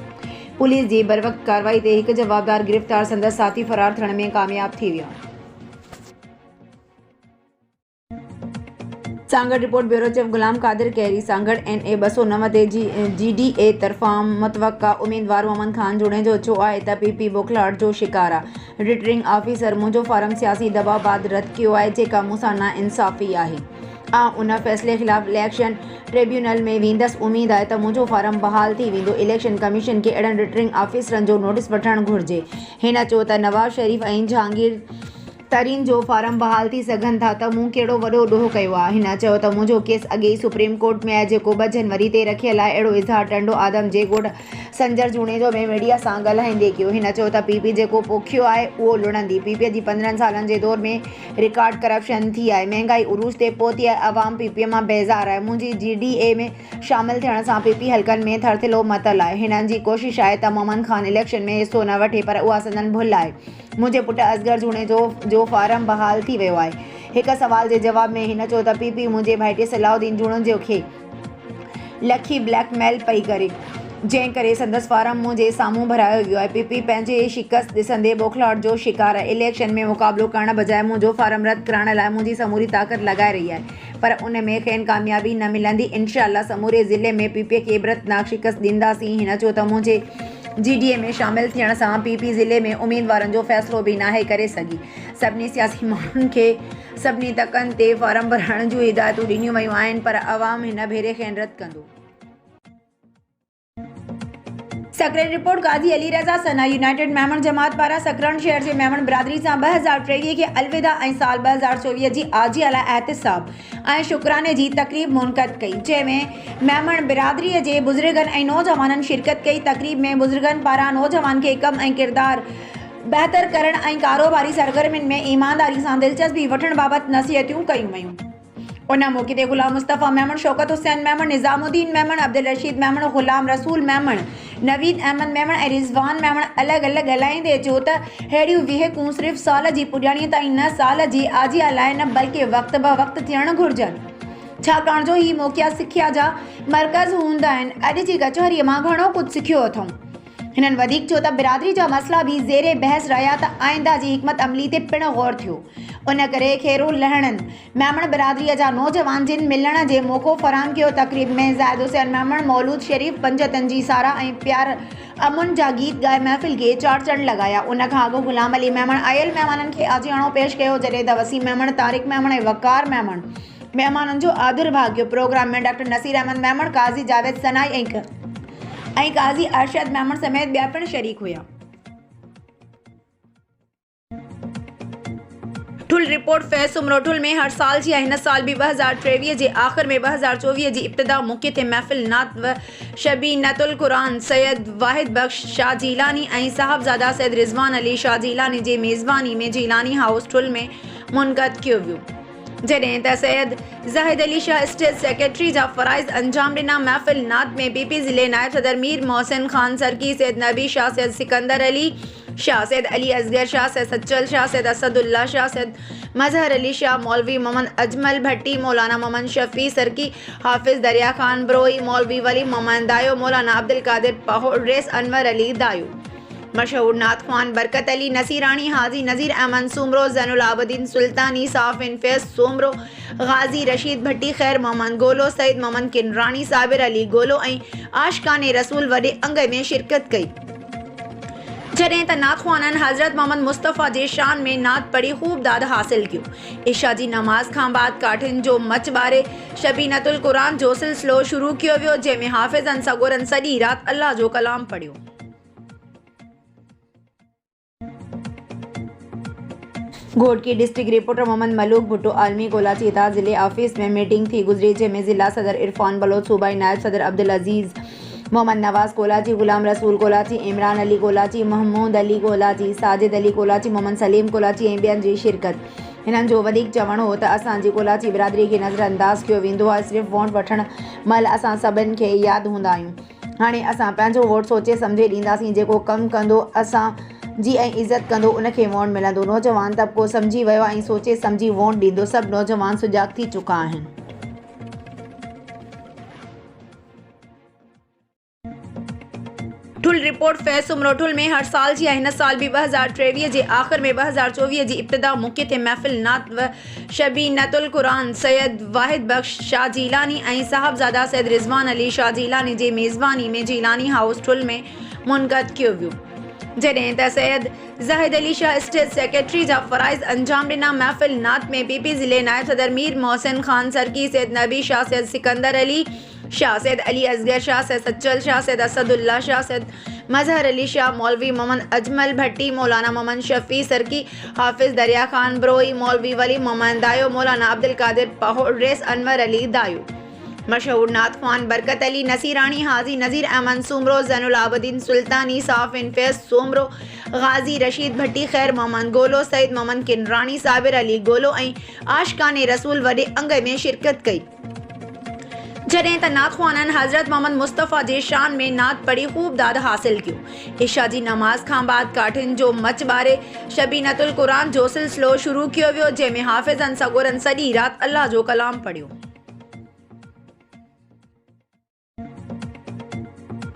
पुलिस जी बरवक़्त कार्रवाई ते हिकु जवाबदार गिरफ़्तार संदसि साथी फरार थियण में कामयाब थी विया। Sanghar report bureau chief Ghulam Qadir Keerio Sanghar NA 209 ते GDA तरफ़ां मुतवक्का उम्मीदवार मोहम्मद खान जुड़े जो चयो आहे त PP बोखलाहट जो शिकार आहे। रिटर्निंग ऑफिसर मुंहिंजो फार्म सियासी दबाव बाद रद्द कयो आहे जेका मूंसां नाइंसाफ़ी आहे। उन फ़ैसिले ख़िलाफ़ इलेक्शन ट्रिब्यूनल में वेंदसि। उमेद आहे त मुंहिंजो फार्म बहाल थी वेंदो। इलेक्शन कमीशन खे अहिड़नि रिटर्निंग ऑफिसरनि जो नोटिस वठणु घुर्जे। हिन चयो त नवाज़ शरीफ़ ऐं जहांगीर तरीन जो फार्म बहाल थी सघनि था त मूं कहिड़ो वॾो ॾोह कयो आहे। हिन चयो त मुंहिंजो केस अॻे ई सुप्रीम कोर्ट में आहे जेको 2 जनवरी ते रखियल आहे। अहिड़ो इज़हार टंडो आदम जे ॻोठ संजर जूणेजो में मीडिया सां ॻाल्हाईंदे कयो। हिन चयो त PP जेको पोखियो आहे उहो लुणंदी। PP जी 15 सालनि जे दौर में रिकॉर्ड करप्शन थी आहे। महांगाई उरूज ते पहुती आहे। अवाम PP मां बेज़ार आहे। मुंहिंजी GDA में शामिल थियण सां PP हल्कनि में थरथिलो मतल आहे। हिननि जी कोशिशि आहे त मोहम्मद खान इलेक्शन में हिसो न वठे पर उहा संदन भुल आहे। मुंहिंजे पुटु असगर जूणेजो फार्म बहाल थी वियो आहे। हिकु सवाल जे जवाब में हिन चयो त PP मुंहिंजे भाइटे सलाउद्दीन जूणेजो खे लखी ब्लैकमेल पई करे जंहिं करे संदसि फार्म मुंहिंजे साम्हूं भरायो वियो आहे। PP पंहिंजे शिकस्त ॾिसंदे बौखलाहट जो शिकार आहे। इलेक्शन में मुक़ाबिलो करण बजाए मुंहिंजो फार्म रद्द करण लाइ मुंहिंजी समूरी ताक़त लॻाए रही आहे पर उन में खेनि कामयाबी न मिलंदी। इंशाअल्लाह समूरे ज़िले में PP खे इबरतनाक शिकस्त ॾींदासीं। हिन चयो त मुंहिंजे GDA में शामिल थियण सां PP ज़िले में उम्मीदवारनि जो फ़ैसिलो बि नाहे करे सघी। सभिनी सियासी माण्हुनि खे सभिनी तकनि ते फार्म भरण जूं हिदायतूं ॾिनियूं वयूं आहिनि पर अवाम हिन भेरे खेनि रद्द कंदो। सकरन रिपोर्ट काज़ी अली रज़ा सना यूनाइटेड मेमण जमात पारां सकरन शहर जे मेमण बिरादरी सां 2023 खे अलविदा ऐं साल 2024 जी आजिया लाइ एहतिसाब ऐं शुक्राने जी तक़रीब मुनक़द कई जंहिंमें मेमण बिरादरीअ जे बुज़ुर्गनि ऐं नौजवाननि शिरकत कई। तक़रीब में बुज़ुर्गनि पारां नौजवान खे कम ऐं किरदार बहितर करण ऐं कारोबारी सरगर्मियुनि में ईमानदारी सां दिलचस्पी वठण बाबति नसीहतूं कयूं वयूं। उन मौक़े ते गुलाम मुस्तफ़ा मेमण शौकत हुसैन मेमण निज़ामुद्दीन मेमण अब्दुल रशीद मेमण गुलाम रसूल मेमण नवीद अहमद मेमण ऐं रिज़वान मेमण अलॻि अलॻि ॻाल्हाईंदे चयो त अहिड़ियूं विहेकूं सिर्फ़ु साल जी पुॼाणीअ ताईं न साल जी आजिया लाइ न बल्कि वक़्त ब वक़्त थियणु घुरिजनि छाकाणि जो ही मौक़िया सिख्या जा मर्कज़ हूंदा आहिनि। अॼु जी कचहरीअ मां घणो कुझु सिखियो अथऊं। हिननि वधीक चयो त बिरादरी जा मसइला बि ज़ेरे बहस रहिया त आइंदा जी हिकमत अमली ते पिणु गौर थियो। उन करे खेरो लहणनि मेमण बिरादरीअ जा नौजवान जिन मिलण जे मौक़ो फ़राहम कयो। तक़रीब में ज़ाहिद हुसैन मेमण मौलूद शरीफ़ पंजतनि जी सारा ऐं प्यार अमुन जा गीत ॻाए महफ़िल खे चार चंड लॻाया। उन खां अॻु गुलाम अली मेमण आयल महिमाननि खे आजियाणो पेश कयो जॾहिं त वसीम मेमण तारिक मेमण ऐं वक़ार मेमण महिमाननि जो आदर भाग कयो। प्रोग्राम में डॉक्टर नसीर अहमद मेमण काज़ी जावेद सनाई ऐं काज़ी अरशद मेमण समेत ॿिया पिणु शरीक हुया। ठुल रिपोर्ट फैज़ सुमरो ठुल में हर साल जी हिन साल भी 2023 जे आख़िर में 2024 जी इब्तिदा मौक़े ते महफ़िल नात व शबीनतुल क़ुरान सैयद वाहिद बख्श शाह जीलानी ऐं साहबज़ादा सैयद रिज़वान अली शाह जीलानी जे मेज़बानी में जीलानी हाउस ठुल में मुनक़द कयो वियो जॾहिं त सैयद ज़ाहिद अली शाह स्टेट सेक्रेटरी जा फ़राइज़ अंजाम ॾिना। महफ़िल नात में PP ज़िले नायब सदर मीर मोहसिन खान सरकी सैयद नबी शाह सैयद सिकंदर अली शाह सैयद अली असगर शाह सैयद सच्चल शाह सैयद असदुल्ला शाह सैयद मजहर अली शाह मौलवी मोहम्मद अजमल भट्टी मौलाना मोहम्मद शफ़ी सरकी हाफिज़ दरिया खान बरोई मौलवी वली मोहम्मद दायो मौलाना अब्दुल कादिर पहोर रेस अनवर अली दायो मशहूर नात ख़्वान बरकत अली नसीरानी हाजी नज़ीर अहमद सुमरो ज़ैनुल आबदीन सुल्तानी साफ़िन फैज़ सोमरो गाजी रशीद भट्टी खैर मोहम्मद गोलो सईद मोहम्मद किनरानी साबिर अली गोलो ऐं आशिकाने रसूल वॾे अंग में शिरकत कई जॾहिं त नात ख़्वाननि हज़रत मोहम्मद मुस्तफ़ा जे शान में नात पढ़ी ख़ूब दाद हासिल कयो। इशा जी नमाज़ खां बाद काठिन जो मच ॿारे शबीनतुल क़ुरान जो सिलसिलो शुरू कयो वियो, जंहिंमें हाफ़िज़नि सगोरनि सॼी राति अल्लाह जो कलाम पढ़ियो। घोटकी डिस्ट्रिक्ट रिपोर्टर मोहम्मद मलूक भुट्टो आलमी कोलाची इताद ज़िले ऑफिस में मीटिंग थी गुजरी, जंहिंमें ज़िला सदर इरफान बलोच, सूबाई नायब सदर अब्दुल अज़ीज़ मोहम्मद नवाज़ कोलाची, गुलाम रसूल कोलाची, इमरान अली कोलाची, महमूद अली कोलाची, साजिद अली कोलाची, मोहम्मद सलीम कोलाची ऐं ॿियनि जी शिरकत। हिननि जो वधीक चवणु हो त असांजी कोलाची बिरादरी खे नज़रअंदाज़ कयो वेंदो आहे। सिर्फ़ु वोट वठणु महिल असां सभिनि खे यादि हूंदा आहियूं। हाणे असां पंहिंजो वोट सोचे सम्झे ॾींदासीं। जेको कमु कंदो असां जी ऐं इज़त कंदो उनखे वोट मिलंदो। नौजवान तबिको सम्झी वियो ऐं सोचे सम्झी वोट ॾींदो। सभु नौजवान सुजाॻ थी चुका आहिनि। ठुल रिपोर्ट फैज़ सुमरो ठुल में हर साल जी हिन साल भी 2023 जे आख़िर में 2024 जी इब्तिदा मौक़े ते महफ़िल नात व शबीनतुल क़ुरान सैयद वाहिद बख्श शाह जीलानी ऐं साहबज़ादा सैयद रिज़वान अली शाह जीलानी जी मेज़बानी में जीलानी हाउस ठुल में मुनक़द कयो वियो, जॾहिं त सैयद ज़ाहिद अली शाह स्टेट सेक्रेटरी जा फ़राइज़ अंजाम ॾिना। महफ़िल नात में पीपी ज़िले नायब सदर मीर मोहसिन ख़ान सरकी, सैयद नबी शाह, सैयद सिकंदर अली शाह, सैयद अली असगर शाह, सैयद सच्चल शाह, सैयद असदुल्ला शाह, सैयद मजहर अली शाह, मौलवी मोहम्मद अजमल भट्टी, मौलाना मोहम्मद शफ़ी सरकी, हाफिज़ दरिया खान ब्रोई, मौलवी वली मोहम्मद दायो, मौलाना अब्दुल कादिर पहोड़, रेस अनवर अली दायो, मशहूर नात ख़्वान बरकत अली नसीरानी, हाजी नज़ीर अहमद सुमरो, ज़ैनुल आबिदीन सुल्तानी, साफ़िन फैज़ सोमरो, गाजी रशीद भट्टी, खैर मोहम्मद गोलो, सईद मोहम्मद किनरानी, साबिर अली गोलो ऐं आशिकाने रसूल वॾे अंग में शिरकत कई। जॾहिं त नात ख़्वाननि हज़रत मोहम्मद मुस्तफ़ा जे शान में नात पढ़ी ख़ूब दाद हासिल कयो। इशा जी नमाज़ खां बाद काठिन जो मच ॿारे शबीनतुल क़ुरान जो सिलसिलो शुरू कयो वियो, जंहिंमें हाफ़िज़नि सगोरनि सॼी राति अल्लाह जो कलाम पढ़ियो।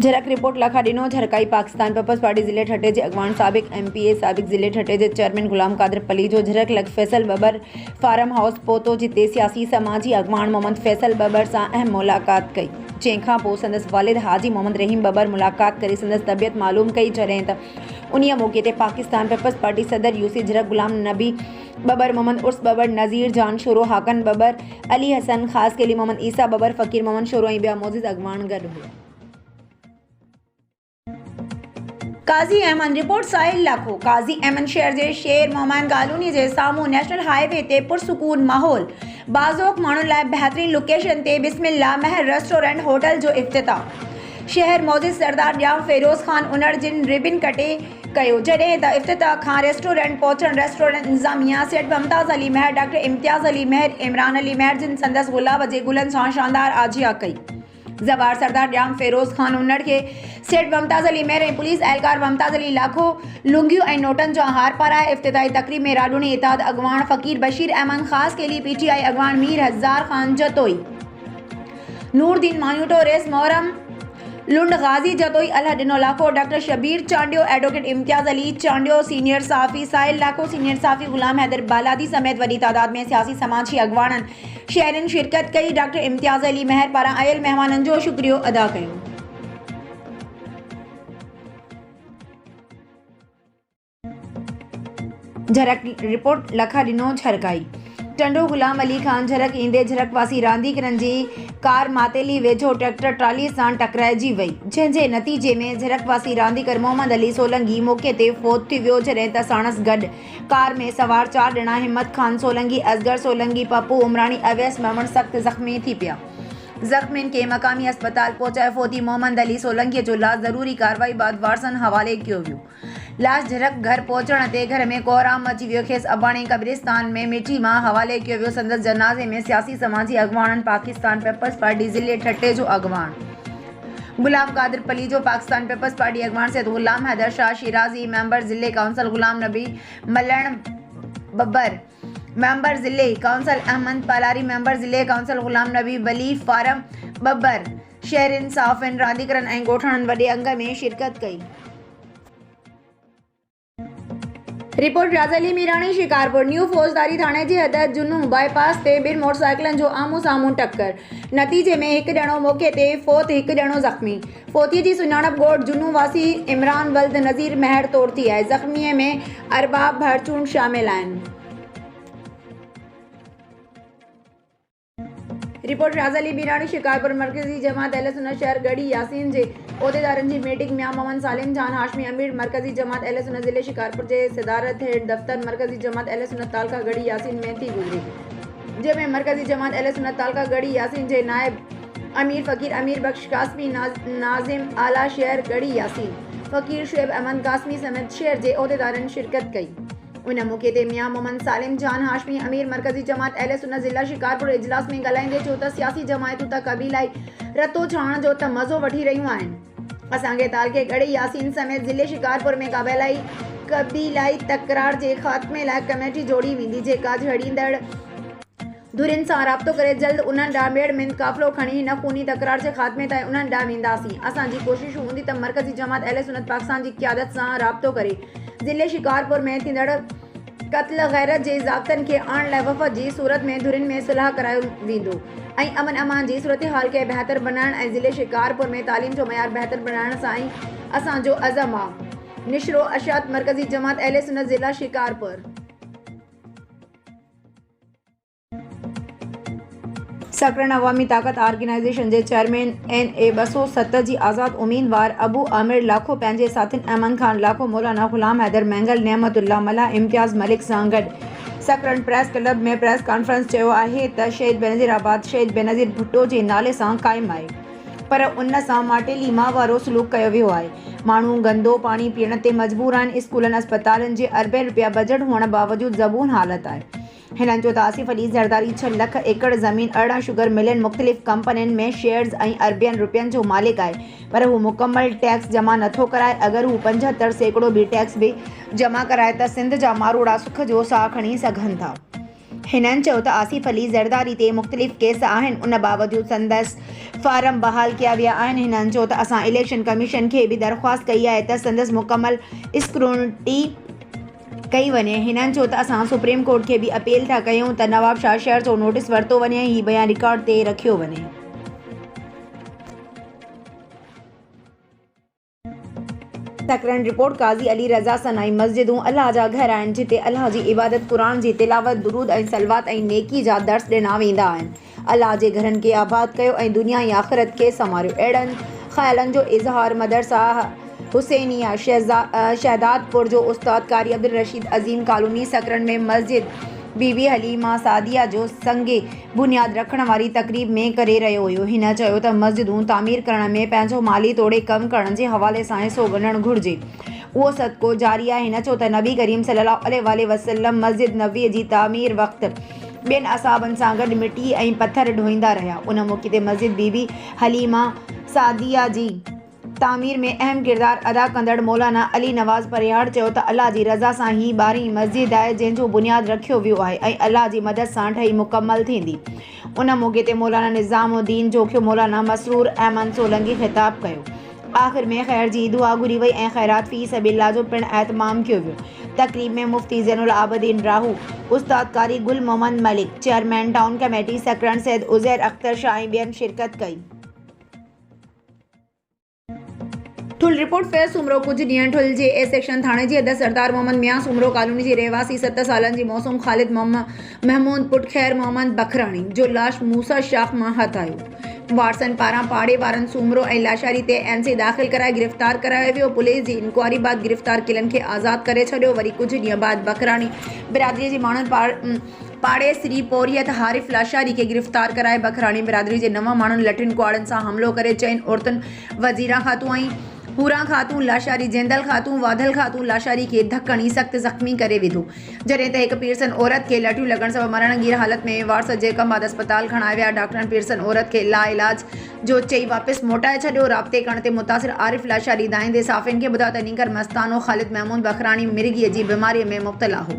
झरक रिपोर्ट लखा ॾिनो झरकाई पाकिस्तान पीपल्स पार्टी ज़िले ठटे जे अॻवान साबिक़ MPA साबिक़ ज़िले ठटे जे चेयरमैन गुलाम कादिर पली जो झरक लग फैसल बबर फार्म हाउस पहुतो, जिते सियासी समाजी अॻवान मोहम्मद फैसल बबर सां अहम मुलाक़ात कई। जंहिंखां पोइ संदसि वालिद हाजी मोहम्मद रहीम बबर मुलाक़ात करे संदसि तबियत मालूम कई, जॾहिं त उन्हीअ मौक़े ते पाकिस्तान पीपल्स पार्टी सदर UC झरक गुलाम नबी बबर, मोहम्मद उर्स बबर, नज़ीर जान शोरो, हाकन बबर, अली हसन ख़ास केली, मोहम्मद ईसा बबर, फ़कीर मोहम्मद शोरो ऐं ॿिया मौजूद अॻवान गॾु हुआ। काज़ी अहमद रिपोर्ट साहिल लाखो। काज़ी अहमद शहर जे शेर मोहम्मद कॉलोनी जे साम्हूं नेशनल हाईवे ते पुरसुकून माहौल, बाज़ोक माण्हुनि लाइ बहितरीन लोकेशन ते बिस्मिल्लाह महर रेस्टोरेंट होटल जो इफ़्तिताह। शहर मौजिद सरदार ॼाम फ़िरोज़ ख़ान उनड़ जिन रिबिन कटे कयो, जॾहिं त इफ़्तिताह खां रेस्टोरेंट पहुचण रेस्टोरेंट इंतज़ामिया सेठ मुमताज़ अली महर, डॉक्टर इम्तियाज़ अली महर, इमरान अली महर जिन संदसि गुलाब जे गुलनि सां शानदार आजिया कई। ज़बार सरदार ॼाम फ़िरोज़ ख़ान उनड़ खे सेठ मुमताज़ अली महर ऐं पुलिस एहलकार मुमताज़ अली लाखो लुंगियूं ऐं नोटनि जा हार पाराए इफ़्तिताही तक़रीब में राडूनी इताद अॻवान फ़कीर बशीर अहमद ख़ास केली PTI अॻवान मीर हज़ार ख़ान जतोई, नूरदीन मायूटो, रेस मोहरम लुंड गाज़ी जतोई, अल्लाह ॾिनो लाखो, डॉक्टर शबीर चांडियो, एडवोकेट इम्तियाज़ अली चांडियो, सीनियर साफ़ी साहिल लाखो, सीनियर साफ़ी गुलाम हैदर बालादी समेत वॾी तादाद में सियासी समाजी अॻवाननि शहरनि शिरकत कई। डॉक्टर इम्तियाज़ अली महर पारां आयल महिमाननि जो शुक्रियो अदा कयो। झरक रिपोर्ट लखा ॾिनो झरकाई। टंडो गुलाम अली ख़ान झरक ईंदे झरक वासी रांदीगरनि जी कार मातेली वेझो ट्रैक्टर ट्राली सां टकराइजी वई, जंहिंजे नतीजे में झरक वासी रांदीगर मोहम्मद अली सोलंगी मौक़े ते फ़ौत थी वियो, जॾहिं त साणसि गॾु कार में सवार 4 ॼणा हिम्मत ख़ान सोलंगी, असगर सोलंगी, पप्पू उमरानी, अवैस महमूद सख़्त ज़ख़्मी थी पिया। ज़ख़्मियुनि खे मक़ामी अस्पताल पहुचाए फ़ौती मोहम्मद अली सोलंकीअ जो लाश ज़रूरी कार्रवाई बाद वारसनि हवाले कयो वियो। लाश झरक घर पहुचण ते घर में कोहराम अची वियो, खेसि अबाणी कब्रिस्तान में मिठी मां हवाले कयो वियो। संदसि जनाज़े में सियासी समाजी अॻवाननि पाकिस्तान पीपल्स पार्टी ज़िले ठटे जो अॻवान गुलाम कादिर पली जो, पाकिस्तान पीपल्स पार्टी अॻवान सैयद गुलाम हैदर शाह शिराज़ी, मेंबर ज़िले काउंसिल गुलाम नबी मलण बब्बर, मेंबर ज़िले काउंसिल अहमद पालारी, मेंबर ज़िले काउंसिल गुलाम नबी वली फारम बब्बर, शहरिन साफ़िन रांदीगरनि ऐं ॻोठणनि वॾे अंग में शिरकत कई। रिपोर्ट राज़अली मीरानी शिकारपुर न्यू फौजदारी थाणे जी हदद जुनू बाईपास ते ॿिनि मोटरसाइकिलनि जो आम्हूं साम्हूं टक्कर। नतीजे में हिकु ॼणो मौक़े ते फ़ौत, हिकु ॼणो ज़ख़्मी। फ़ौतीअ जी सुञाणप ॻोठ जुनू वासी इमरान वल्द नज़ीर महर तौर थी आहे। ज़ख़्मीअ में अरबाब भरचूण शामिल आहिनि। रिपोर्ट राज़अली मीरानी शिकारपुर मरकज़ी जमात अहले सुन्नत शहर गढ़ी यासीन जे उहदेदारनि जी मीटिंग मियां मोहम्मद सालिम जान हाशमी अमीर मरकज़ी जमात अहले सुन्नत ज़िले शिकारपुर जे सदारत हेठि दफ़्तर मरकज़ी जमात अहले सुन्नत तालका गढ़ी यासीन में थी गुज़री, जंहिंमें मरकज़ी जमात अहले सुन्नत तालका गढ़ी यासीन जे नायब अमीर फ़कीर अमीर बख्श कासमी, नाज़िम आला शहर गढ़ी यासीन, फ़कीर शुएब अहमद कासमी समेत शहर जे उहदेदारनि शिरकत कई। उन मौक़े ते मियां मोहम्मद सालिम जान हाशमी अमीर मरकज़ी जमात अहले सुन्नत ज़िला शिकारपुर इजलास में ॻाल्हाईंदे चयो त सियासी जमायतूं त क़बीलाई रतो छाणण जो त मज़ो वठी रहियूं आहिनि। असांखे तालके गढ़ी यासीन समेत ज़िले शिकारपुर में क़बीलाई तकरार जे ख़ात्मे लाइ कमेटी जोड़ी वेंदी, जेका झड़ींदड़ धुरियुनि सां राब्तो करे जल्द उन्हनि ॾांहुं मेड़ काफ़िलो खणी हिन खूनी तकरार जे ख़ात्मे ताईं उन्हनि ॾांहुं वेंदासीं। असांजी कोशिश हूंदी त मरकज़ी जमात अहले सुन्नत पाकिस्तान जी क़यादत सां राब्तो करे ज़िले शिकारपुर में थींदड़ क़त्ल गैरत जे ज़ाब्तनि खे आणण लाइ वफ़द जी सूरत में धुरियुनि में सुलह करायो वेंदो ऐं अमन अमान जी सूरत हाल खे बहितर बनाइण ऐं ज़िले शिकारपुर में तालीम जो मयार बहितर बनाइण सां ई असांजो अज़म आहे। निशरो अशात मरकज़ी जमात अहले सुन्नत ज़िला शिकारपुर। सकरन अवामी ताकत ऑर्गेनाइज़ेशन जे चेयरमैन NA 207 जी आज़ाद उम्मीदवार अबू आमिर लाखो पंहिंजे साथियुनि अहमद खान लाखो, मौलाना ग़ुलाम हैदर महंगल, नेमतुल्लाह मल्ला, इम्तियाज़ मलिक सां गॾु सकरन प्रेस क्लब में प्रेस कॉन्फ्रेंस चयो आहे त शहीद बेनज़ीर आबाद शहीद बेनज़ीर भुट्टो जे नाले सां क़ाइमु आहे, पर उन सां माटेली मां वारो सलूक कयो वियो आहे। माण्हू गंदो पाणी पीअण ते मजबूर आहिनि। स्कूलनि अस्पतालनि जे अरबे रुपया बजट हुअण बावजूदि ज़बून हालत आहे। हिननि जो त आसिफ अली ज़रदारी 6 लख एकड़ ज़मीन 18 शुगर मिलनि मुख़्तलिफ़ कंपनियुनि में शेयर्स ऐं अरबियन रुपयनि जो मालिक आहे, पर हू मुकमल टैक्स जमा नथो कराए। अगरि हू 75% बि टैक्स बि जमा कराए त सिंध जा मारोड़ा सुख जो साह खणी सघनि था। हिननि चयो त आसिफ अली ज़रदारी ते मुख़्तलिफ़ केस आहिनि, उन बावजूदि संदसि फारम बहाल कया विया आहिनि। हिननि चयो त असां इलेक्शन कमीशन खे बि दरख़्वास्त कई आहे त संदसि मुकमल स्क्रूटनी कई वञे। हिननि चयो त असां सुप्रीम कोर्ट खे बि अपील था कयूं त नवाब शाह शहर जो नोटिस वरितो वञे, ही बयान रिकॉर्ड ते रखियो वञे। सकरन रिपोर्ट काज़ी अली रज़ा सनाई मस्जिदूं अल्लाह जा घर आहिनि, जिते अल्लाह जी इबादत, क़ुरान जी तिलावत, दुरूद ऐं सलवात ऐं नेकी जा दर्स ॾिना वेंदा आहिनि। अल्लाह जे घरनि खे आबाद कयो ऐं दुनिया ऐं आख़िरत खे संवारियो। अहिड़नि ख़्यालनि जो इज़हार मदरसा हुसैनिया शहदादपुर जो उस्ताद कारी अब्दुल रशीद अज़ीम कॉलोनी सकरन में मस्जिद बीबी हलीमा सादिया जो संगे बुनियाद रखण वारी तक़रीब में करे रहियो हुयो। हिन चयो त मस्जिदूं तामीर करण में पंहिंजो माली तोड़े कमु करण जे हवाले सां हिसो वञणु घुरिजे, उहो सदको जारी आहे। हिन चयो त नबी करीम सल्लल्लाहु अलैहि वसल्लम मस्जिद नबवी जी तामीर वक़्तु ॿियनि असाबनि सां गॾु मिटी ऐं पथर ढोईंदा रहिया। उन मौक़े ते मस्जिद बीबी हलीमा सादिया जी तामीर में अहम किरदार अदा कंदड़ मौलाना अली नवाज़ परिहार चयो त अल्लाह जी रज़ा सां ही 12वीं मस्जिद आहे, जंहिंजो बुनियाद रखियो वियो आहे ऐं अल्लाह जी मदद सां ठही मुकमल थींदी। उन मौक़े ते मौलाना निज़ामुद्दीन जोखियो, मौलाना मसरूर अहमद सोलंकी ख़िताब कयो। आख़िर में ख़ैर जी दुआ घुरी वई ऐं ख़ैरात फ़ी सबीलिल्लाह जो पिणु एहतमाम कयो वियो। तक़रीब में मुफ्ती ज़ैनुल आबिदीन राहू, उस्ताद कारी Gul Mohammad Malik, chairman town committee Sakrand Syed Uzair Akhtar Shah ऐं ॿियनि शिरकत कई। ठुल रिपोर्ट फेयर सूमरो कुझु ॾींहं ठुल जे ए सेक्शन थाणे जी हद सरदार मोहम्मद मियां सूमरो कॉलोनी जी रहवासी 7 सालनि जी मौसूम ख़ालिद महमूद पुट खैर मोहम्मद बखराणी जो लाश मूसा शाख मां हथ आयो। वारसनि पारां पाड़े वारनि सूमरो ऐं लाशारी ते NC दाख़िल कराए गिरफ़्तार करायो वियो। पुलिस जी इंक्वायरी बाद गिरफ़्तार किलनि खे आज़ादु करे छॾियो। वरी कुझु ॾींहं बाद बखराणी बिरादरीअ जी माण्हुनि पाड़े श्री पोरियत हारिफ़ लाशारी खे गिरफ़्तार कराए बखराणी बिरादरी जे 9 माण्हुनि लठियुनि कुआड़नि सां हमलो करे 4 औरतुनि वज़ीरा ख़ातून ऐं पूरा ख़ातून लाशारी, जेंदल ख़ातून, वाधल ख़ातून लाशारी खे धक हणी सख़्त ज़ख़्मी करे विधो, जॾहिं त हिकु पीरसन औरत खे लठियूं लॻण सबबि मरणगीर हालत में वारस जे कम बाद अस्पताल खणाए विया। डॉक्टरनि पीरसन औरत खे लाइलाज जो चई वापसि मोटाए छॾियो। राब्ते करण ते मुतासिर आरिफ़ लाशारी दाईंदे साफ़िन खे ॿुधायो त नीकर मस्तानो ख़ालिद महमूद बखराणी मिर्गीअ जी बीमारीअ में मुब्तला हो,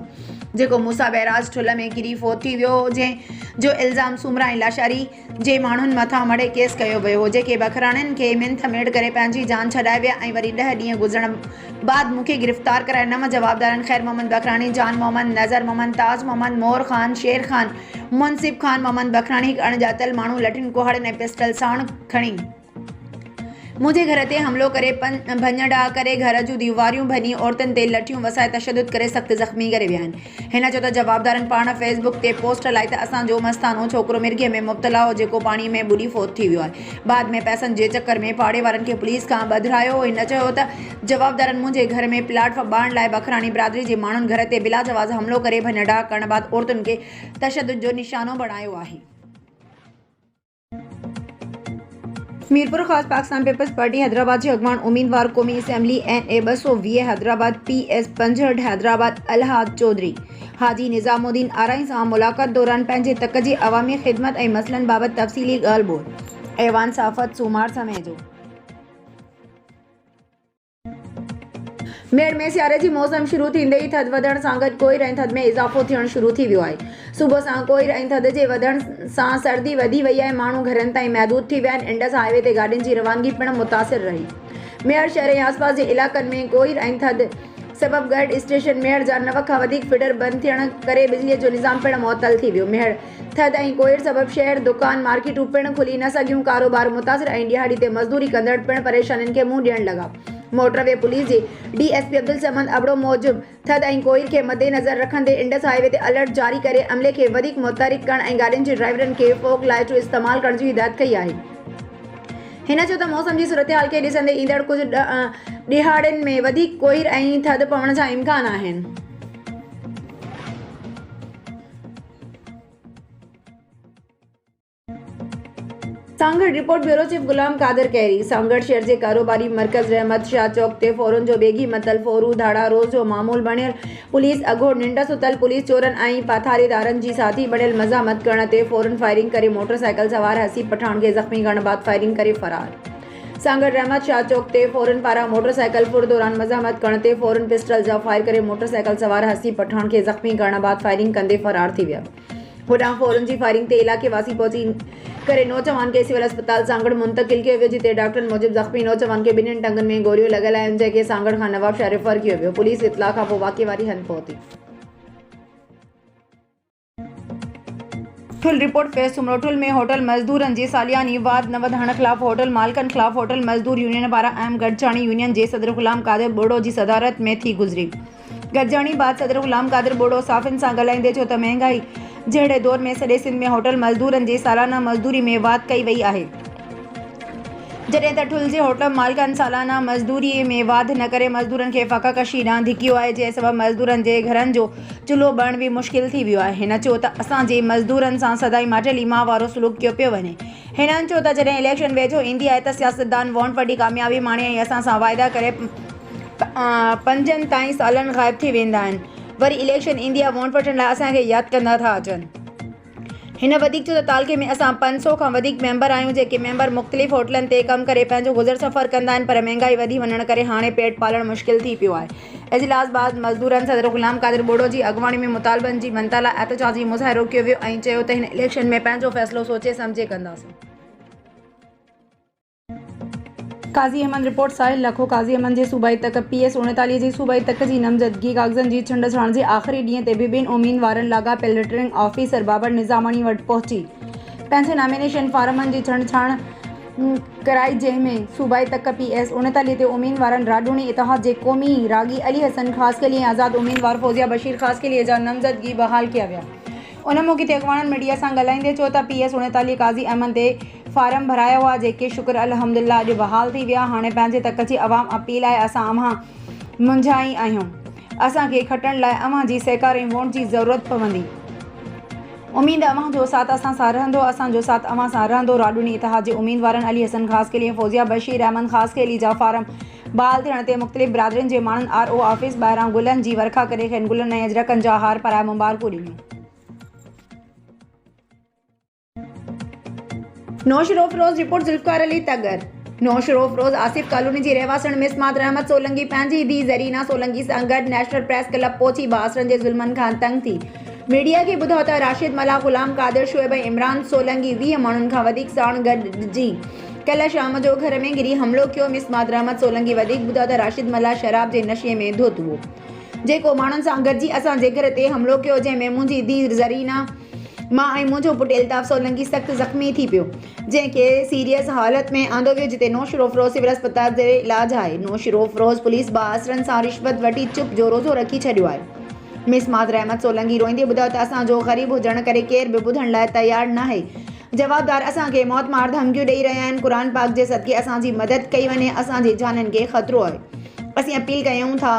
जेको मूसा बैराज ठुल में किरी फ़ौत थी वियो, जंहिं जो इल्ज़ाम सूमरा ऐं लाशारी जे माण्हुनि मथां मड़े केस कयो वियो हो, जेके बखराणियुनि खे मिंथ मेड़ करे पंहिंजी जान छॾाए विया ऐं वरी 10 ॾींहं गुज़रण बाद मूंखे गिरफ़्तार कराए 9 जवाबदारनि ख़ैर मोहम्मद बखराणी, जान मोहम्मद, नज़र मोहम्मद, ताज मोहम्मद, मोर ख़ान, शेर ख़ान, मुनसिब ख़ान मोहम्मद बखराणी हिकु अणॼातल माण्हू लठिन कुहड़नि ऐं पिस्टल साण खणी मुंहिंजे घर ते हमिलो करे भञ ॾाह करे घर जूं दीवारियूं भञी औरतुनि ते लठियूं वसाए तशदुद करे सख़्तु ज़ख़्मी करे विया आहिनि। हिन चयो त जवाबदारनि पाण फेसबुक ते पोस्ट हलाई त असांजो मस्तानो छोकिरो मिर्गीअ में मुब्तला हो जेको पाणीअ में ॿुॾी फोत थी वियो आहे। बाद में पैसनि जे चकर में पाड़े वारनि खे पुलिस खां ॿधायो। हिन चयो त जवाबदारनि मुंहिंजे घर में प्लाट ॿाहिण लाइ बखराणी बिरादरी जे माण्हुनि घर ते बिला जवाज़ हमिलो करे भञ ॾाह करण बाद औरतुनि खे तशदुद जो निशानो बणायो आहे। मीरपुर ख़ास पाकिस्तान पीपल्स पार्टी हैदराबाद जे अॻवान उम्मीदवार क़ौमी assembly NA 220 Hyderabad PS 65 Hyderabad अलहाद चौधरी हाजी निज़ामुद्दीन आरई सां मुलाक़ात दौरान पंहिंजे तक जी अवामी ख़िदमत ऐं मसइलनि बाबति तफ़सीली ॻाल्हि ॿोल। ऐवान साफ़त सूमार समय जो मेड़ में सियारे जी मौसम शुरू थींदे ई थधि वधण सां गॾु कोहीर ऐं थधि में इज़ाफ़ो थियणु शुरू थी वियो आहे। सुबुह सां कोहीर ऐं थधि जे वधण सां सर्दी वधी वई आहे। माण्हू घरनि ताईं महदूद थी विया आहिनि। इंडस हाईवे ते गाॾियुनि जी रवानगी पिणु मुतासिर रही। मेड़ शहर ऐं आसपास जे इलाइक़नि में कोहीर ऐं थधि सबबि गाइड स्टेशन मेड़ जा 9 खां वधीक फीडर बंदि थियण करे बिजलीअ जो निज़ाम पिणु मुअतल थी वियो। मेड़ थधि ऐं कोहीर सबबि शहर दुकान मार्केटूं पिणु खुली न सघियूं। कारोबार मुतासिर ऐं ॾियाड़ी ते मज़दूरी कंदड़ पिणु परेशानियुनि खे मुंहुं ॾियणु लॻा। मोटरवे पुलिस जे DSP अब्दुल समद अबड़ो मूजिबि थधि ऐं कोहीर खे मद्देनज़र रखंदे इंडस हाईवे ते अलर्ट जारी करे अमले खे वधीक मुतहरिक करणु ऐं गाॾियुनि जे ड्राइवरनि खे फोग लाइटूं इस्तेमालु करण जी हिदायत कई आहे। हिन चयो त मौसम जी सूरतहाल खे ॾिसंदे ईंदड़ कुझु ॾिहाड़ियुनि में वधीक कोहीर ऐं थधि पवण जा इम्कान आहिनि। Sanghar report bureau chief Ghulam Qadir Keerio Sanghar शहर जे कारोबारी मर्कज़ रहमत शाह चौक ते फ़ौरन जो बेगी मतल फ़ौरू धाड़ा रोज़ जो मामूल बणियल पुलिस अघो निंड सुतल पुलिस चोरनि ऐं पाथारीदारनि जी साथी बणियल मज़ामत करण ते फ़ौरन फायरिंग करे मोटरसाइकिल सवार हसीब पठान खे ज़ख़्मी करण बाद फायरिंग करे फरार। सांगड़ रहमत शाह चौक ते फ़ौरन पारां मोटरसाइकिल फुर दौरान मज़ामत करण ते फ़ौरन पिस्टल जा फायर करे मोटरसाइकिल सवार हसीब पठान खे ज़ख़्मी करण बाद फायरिंग कंदे फरार थी विया। होॾां फ़ौरन जी फायरिंग ते इलाइक़े वासी पहुची करे नौजवान खे सिविल अस्पताल सांगड़ मुंतक़िल कयो वियो जिते डॉक्टरनि मूजिबि ज़ख़्मी नौजवान खे ॿिन्हिनि टंगनि में गोलियूं लॻल आहिनि जंहिंखे सांगड़ खां नवाब शाह रेफर कयो वियो। पुलिस इतला खां पोइ वाक़े वारी हंधि पहुती। ठुल रिपोर्ट फेस सुमरो ठुल में होटल मज़दूरनि जे सालियानी वाद न वधाइण ख़िलाफ़ होटल मालिकनि ख़िलाफ़ होटल मज़दूर यूनियन पारां अहम गॾिजाणी यूनियन जे सदर ग़ुलाम कादिर बोड़ो जी सदारत में थी गुज़री। गॾिजाणी बाद सदर ग़ुलाम कादिर बोड़ो साफ़िन सां ॻाल्हाईंदे चयो त महांगाई जहिड़े दौर में सॼे सिंध में होटल मज़दूरनि जे सालाना मज़दूरी में वाध कई वई आहे। जॾहिं त ठुल जे होटल मालिकनि सालाना मज़दूरीअ में वाध न करे मज़दूरनि खे फ़क़ाकशी ॾांहुं धिकियो आहे जंहिं सबबि मज़दूरनि जे घरनि जो चुल्हो ॿरण बि मुश्किल थी वियो आहे। हिन चयो त असांजे मज़दूरनि सां सदाई माटेली मां वारो सलूक कयो पियो वञे। हिननि चयो त जॾहिं इलेक्शन वेझो ईंदी आहे त सियासतदान वोट वॾी कामयाबी माणे ऐं असां सां वाइदा करे 5 ताईं सालनि ग़ाइब थी वेंदा आहिनि। वरी इलेक्शन ईंदी आहे वोट वठण लाइ असांखे यादि कंदा था अचनि। हिन वधीक चयो त तालके में असां 500 खां वधीक मेंबर आहियूं जेके मेंबर मुख़्तलिफ़ होटलनि ते कमु करे पंहिंजो गुज़र सफ़र कंदा आहिनि पर महांगाई वधी वञण करे हाणे पेट पालणु मुश्किल थी पियो आहे। इजलास बाद मज़दूरनि सदर ग़ुलाम कादिर बोड़ो जी अॻवाणी में मुतालबनि जी मनता लाइ एहतजाजी मुज़ाहिरो कयो वियो ऐं चयो त हिन इलेक्शन में पंहिंजो फ़ैसिलो सोचे सम्झे कंदासीं। काज़ी अहमद रिपोर्ट साहिल लखो काज़ी अहमद जे सूबाई तक PS 39 जी सूबाई तक जी नामज़दगी कागज़नि जी छंड छाण जे आख़िरी ॾींहं ते ॿिनि उम्मीदवारनि लाॻापियल रिटर्निंग ऑफिसर बाबर निज़ामाणी वटि पहुची पंहिंजे नॉमिनेशन फार्मनि जी छंड छाण कराई जंहिंमें सूबाई तक PS 39 ते उम्मीदवारनि राडूणी इतिहाद जे क़ौमी रागी अली हसन ख़ास के लिए आज़ाद उम्मीदवार फौजिया बशीर ख़ास के लिए जा नामज़दगी बहाल किया विया। उन मौक़े ते अॻवाननि मीडिया सां ॻाल्हाईंदे चयो त PS 39 काज़ी अहमद ते फार्म भराया हुआ जेके शुक्र अल्हम्दुलिल्लाह अॼु बहाल थी विया। हाणे पंहिंजे तक जी अवाम अपील आहे असां अव्हां मुंझाई आहियूं। असांखे खटण लाइ अव्हां जी सहकार ऐं वोट जी ज़रूरत पवंदी। उम्मीद अव्हां जो साथ असां सां रहंदो असांजो साथ अव्हां सां रहंदो। राडूनी इतिहाद जे उम्मीदवारनि अली हसन ख़ास के लिए फौजिया बशीर अहमद ख़ास के लिए जा फार्म बहाल थियण ते मुख़्तलिफ़ बिरादरियुनि जे माण्हुनि RO ऑफिस ॿाहिरां गुलनि जी वर्खा करे खेनि गुलनि ऐं अजरकनि जा हार पाराए मुबारकूं ॾिनियूं। नौशरो फ़िरोज़ रिपोर्ट ज़ुल्फ़िकार अली तगर नौशरो फ़िरोज़ आसिफ कॉलोनी जी रहवासण मिसमात रहमत सोलंकी पंहिंजी धीउ ज़रीना सोलंकी सां गॾु नेशनल प्रेस क्लब पहुची बासरनि जे ज़ुल्मनि खां तंग थी मीडिया खे ॿुधायो त राशिद मला ग़ुलाम कादिर शुएब ऐं इमरान सोलंकी 20 माण्हुनि खां वधीक साण गॾिजी कल शाम जो घर में गिरी हमलो कियो। मिस मादर अहमद सोलंकी वधीक ॿुधा त राशिद मल्ला शराब जे नशे में धोतो हो, जेको माण्हुनि सां गॾिजी असांजे घर ते हमलो कियो, जंहिंमें मुंहिंजी धीउ ज़रीना मां ऐं मुंहिंजो पुटु इल्ताफ़ सोलंकी सख़्त ज़ख़्मी थी पियो, जंहिंखे सीरियस हालत में आंदो वियो, जिते नौशरो फ़िरोज़ सिविल अस्पताल जे इलाज आहे। नौशरो फ़िरोज़ पुलिस बासरनि सां रिश्वत वठी चुप जो रोज़ो रखी छॾियो आहे। मिस मादर अहमद सोलंकी रोईंदे ॿुधायो त असांजो ग़रीब हुजण करे केर बि ॿुधण लाइ तयारु न आहे। जवाबदार असांखे मौत मार धमकियूं ॾेई रहिया आहिनि। क़ुरान पाक जे सदके असांजी मदद कई वञे, असांजी जाननि खे ख़तरो आहे। असीं अपील कयूं था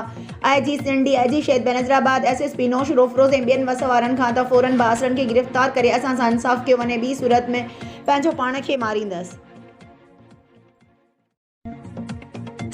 IG सिंध DIG शहीद बनज़राबाद SSP नौशरो फ़िरोज़ ऐं ॿियनि वसवारनि खां त फ़ौरन बासरनि खे गिरफ़्तार करे असां सां इंसाफ़ कयो वञे, ॿी सूरत में पंहिंजो पाण खे मारींदसि।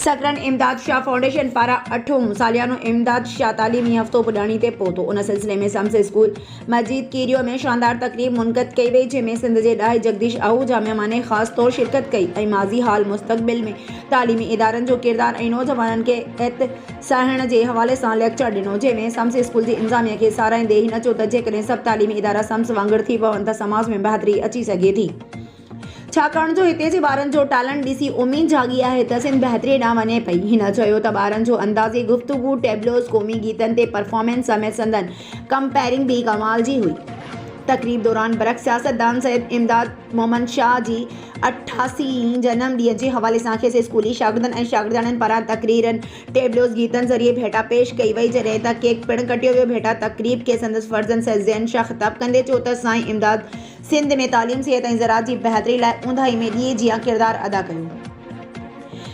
सकरन इमदाद शाह फाउंडेशन पारां 8हों सालियानो इमदाद शाह तालीमी हफ़्तो पुॼाणी ते पहुतो। उन सिलसिले में सम्स स्कूल मस्जिद कीरियो में शानदार तक़रीब मुनक़द कई वई, जंहिंमें सिंध जे ॾाहे जगदीश आहूजा महिमान ख़ासि तौरु शिरकत कई ऐं माज़ी हाल मुस्तक़बिल में तालीमी इदारनि जो किरदार ऐं नौजवाननि खे एहसासण जे हवाले सां लेक्चर ॾिनो, जंहिंमें सम्स स्कूल जी इंतिज़ामिया खे साराहींदे हिन चयो त जेकॾहिं सभु तालीमी इदारा सम्स वांगुरु थी पवनि त समाज में बहितरी अची सघे थी, छाकाणि जो हिते जे ॿारनि जो टैलेंट ॾिसी उमीद जागी आहे त सिंध बहितरी ॾांहुं वञे पई। हिन चयो त ॿारनि जो अंदाज़े गुफ़्तगू, टेबलोस, क़ौमी गीतनि ते परफॉर्मेंस समेत संदन कंपेयरिंग बि कमाल जी हुई। तक़रीब दौरान बरक़ सियासतदान सैयद इमदाद मोहम्मद शाह जी 88 जनम ॾींहं जे हवाले सां खेसि स्कूली शागिर्दनि ऐं शागिर्दाणनि पारां तक़रीरनि, टेबलोस, गीतनि ज़रिए भेटा पेश कई वई, जॾहिं त केक पिणु कटियो वियो। भेटा तक़रीब खे संदसि फर्ज़ंद सैयद ज़ैन शाह ख़िताब कंदे चयो त साईं इमदाद सिंध में तालीम, सिहत ऐं ज़राअत जी बहितरी लाइ ऊंदाही में ॾींहुं जियां किरदारु अदा कयो।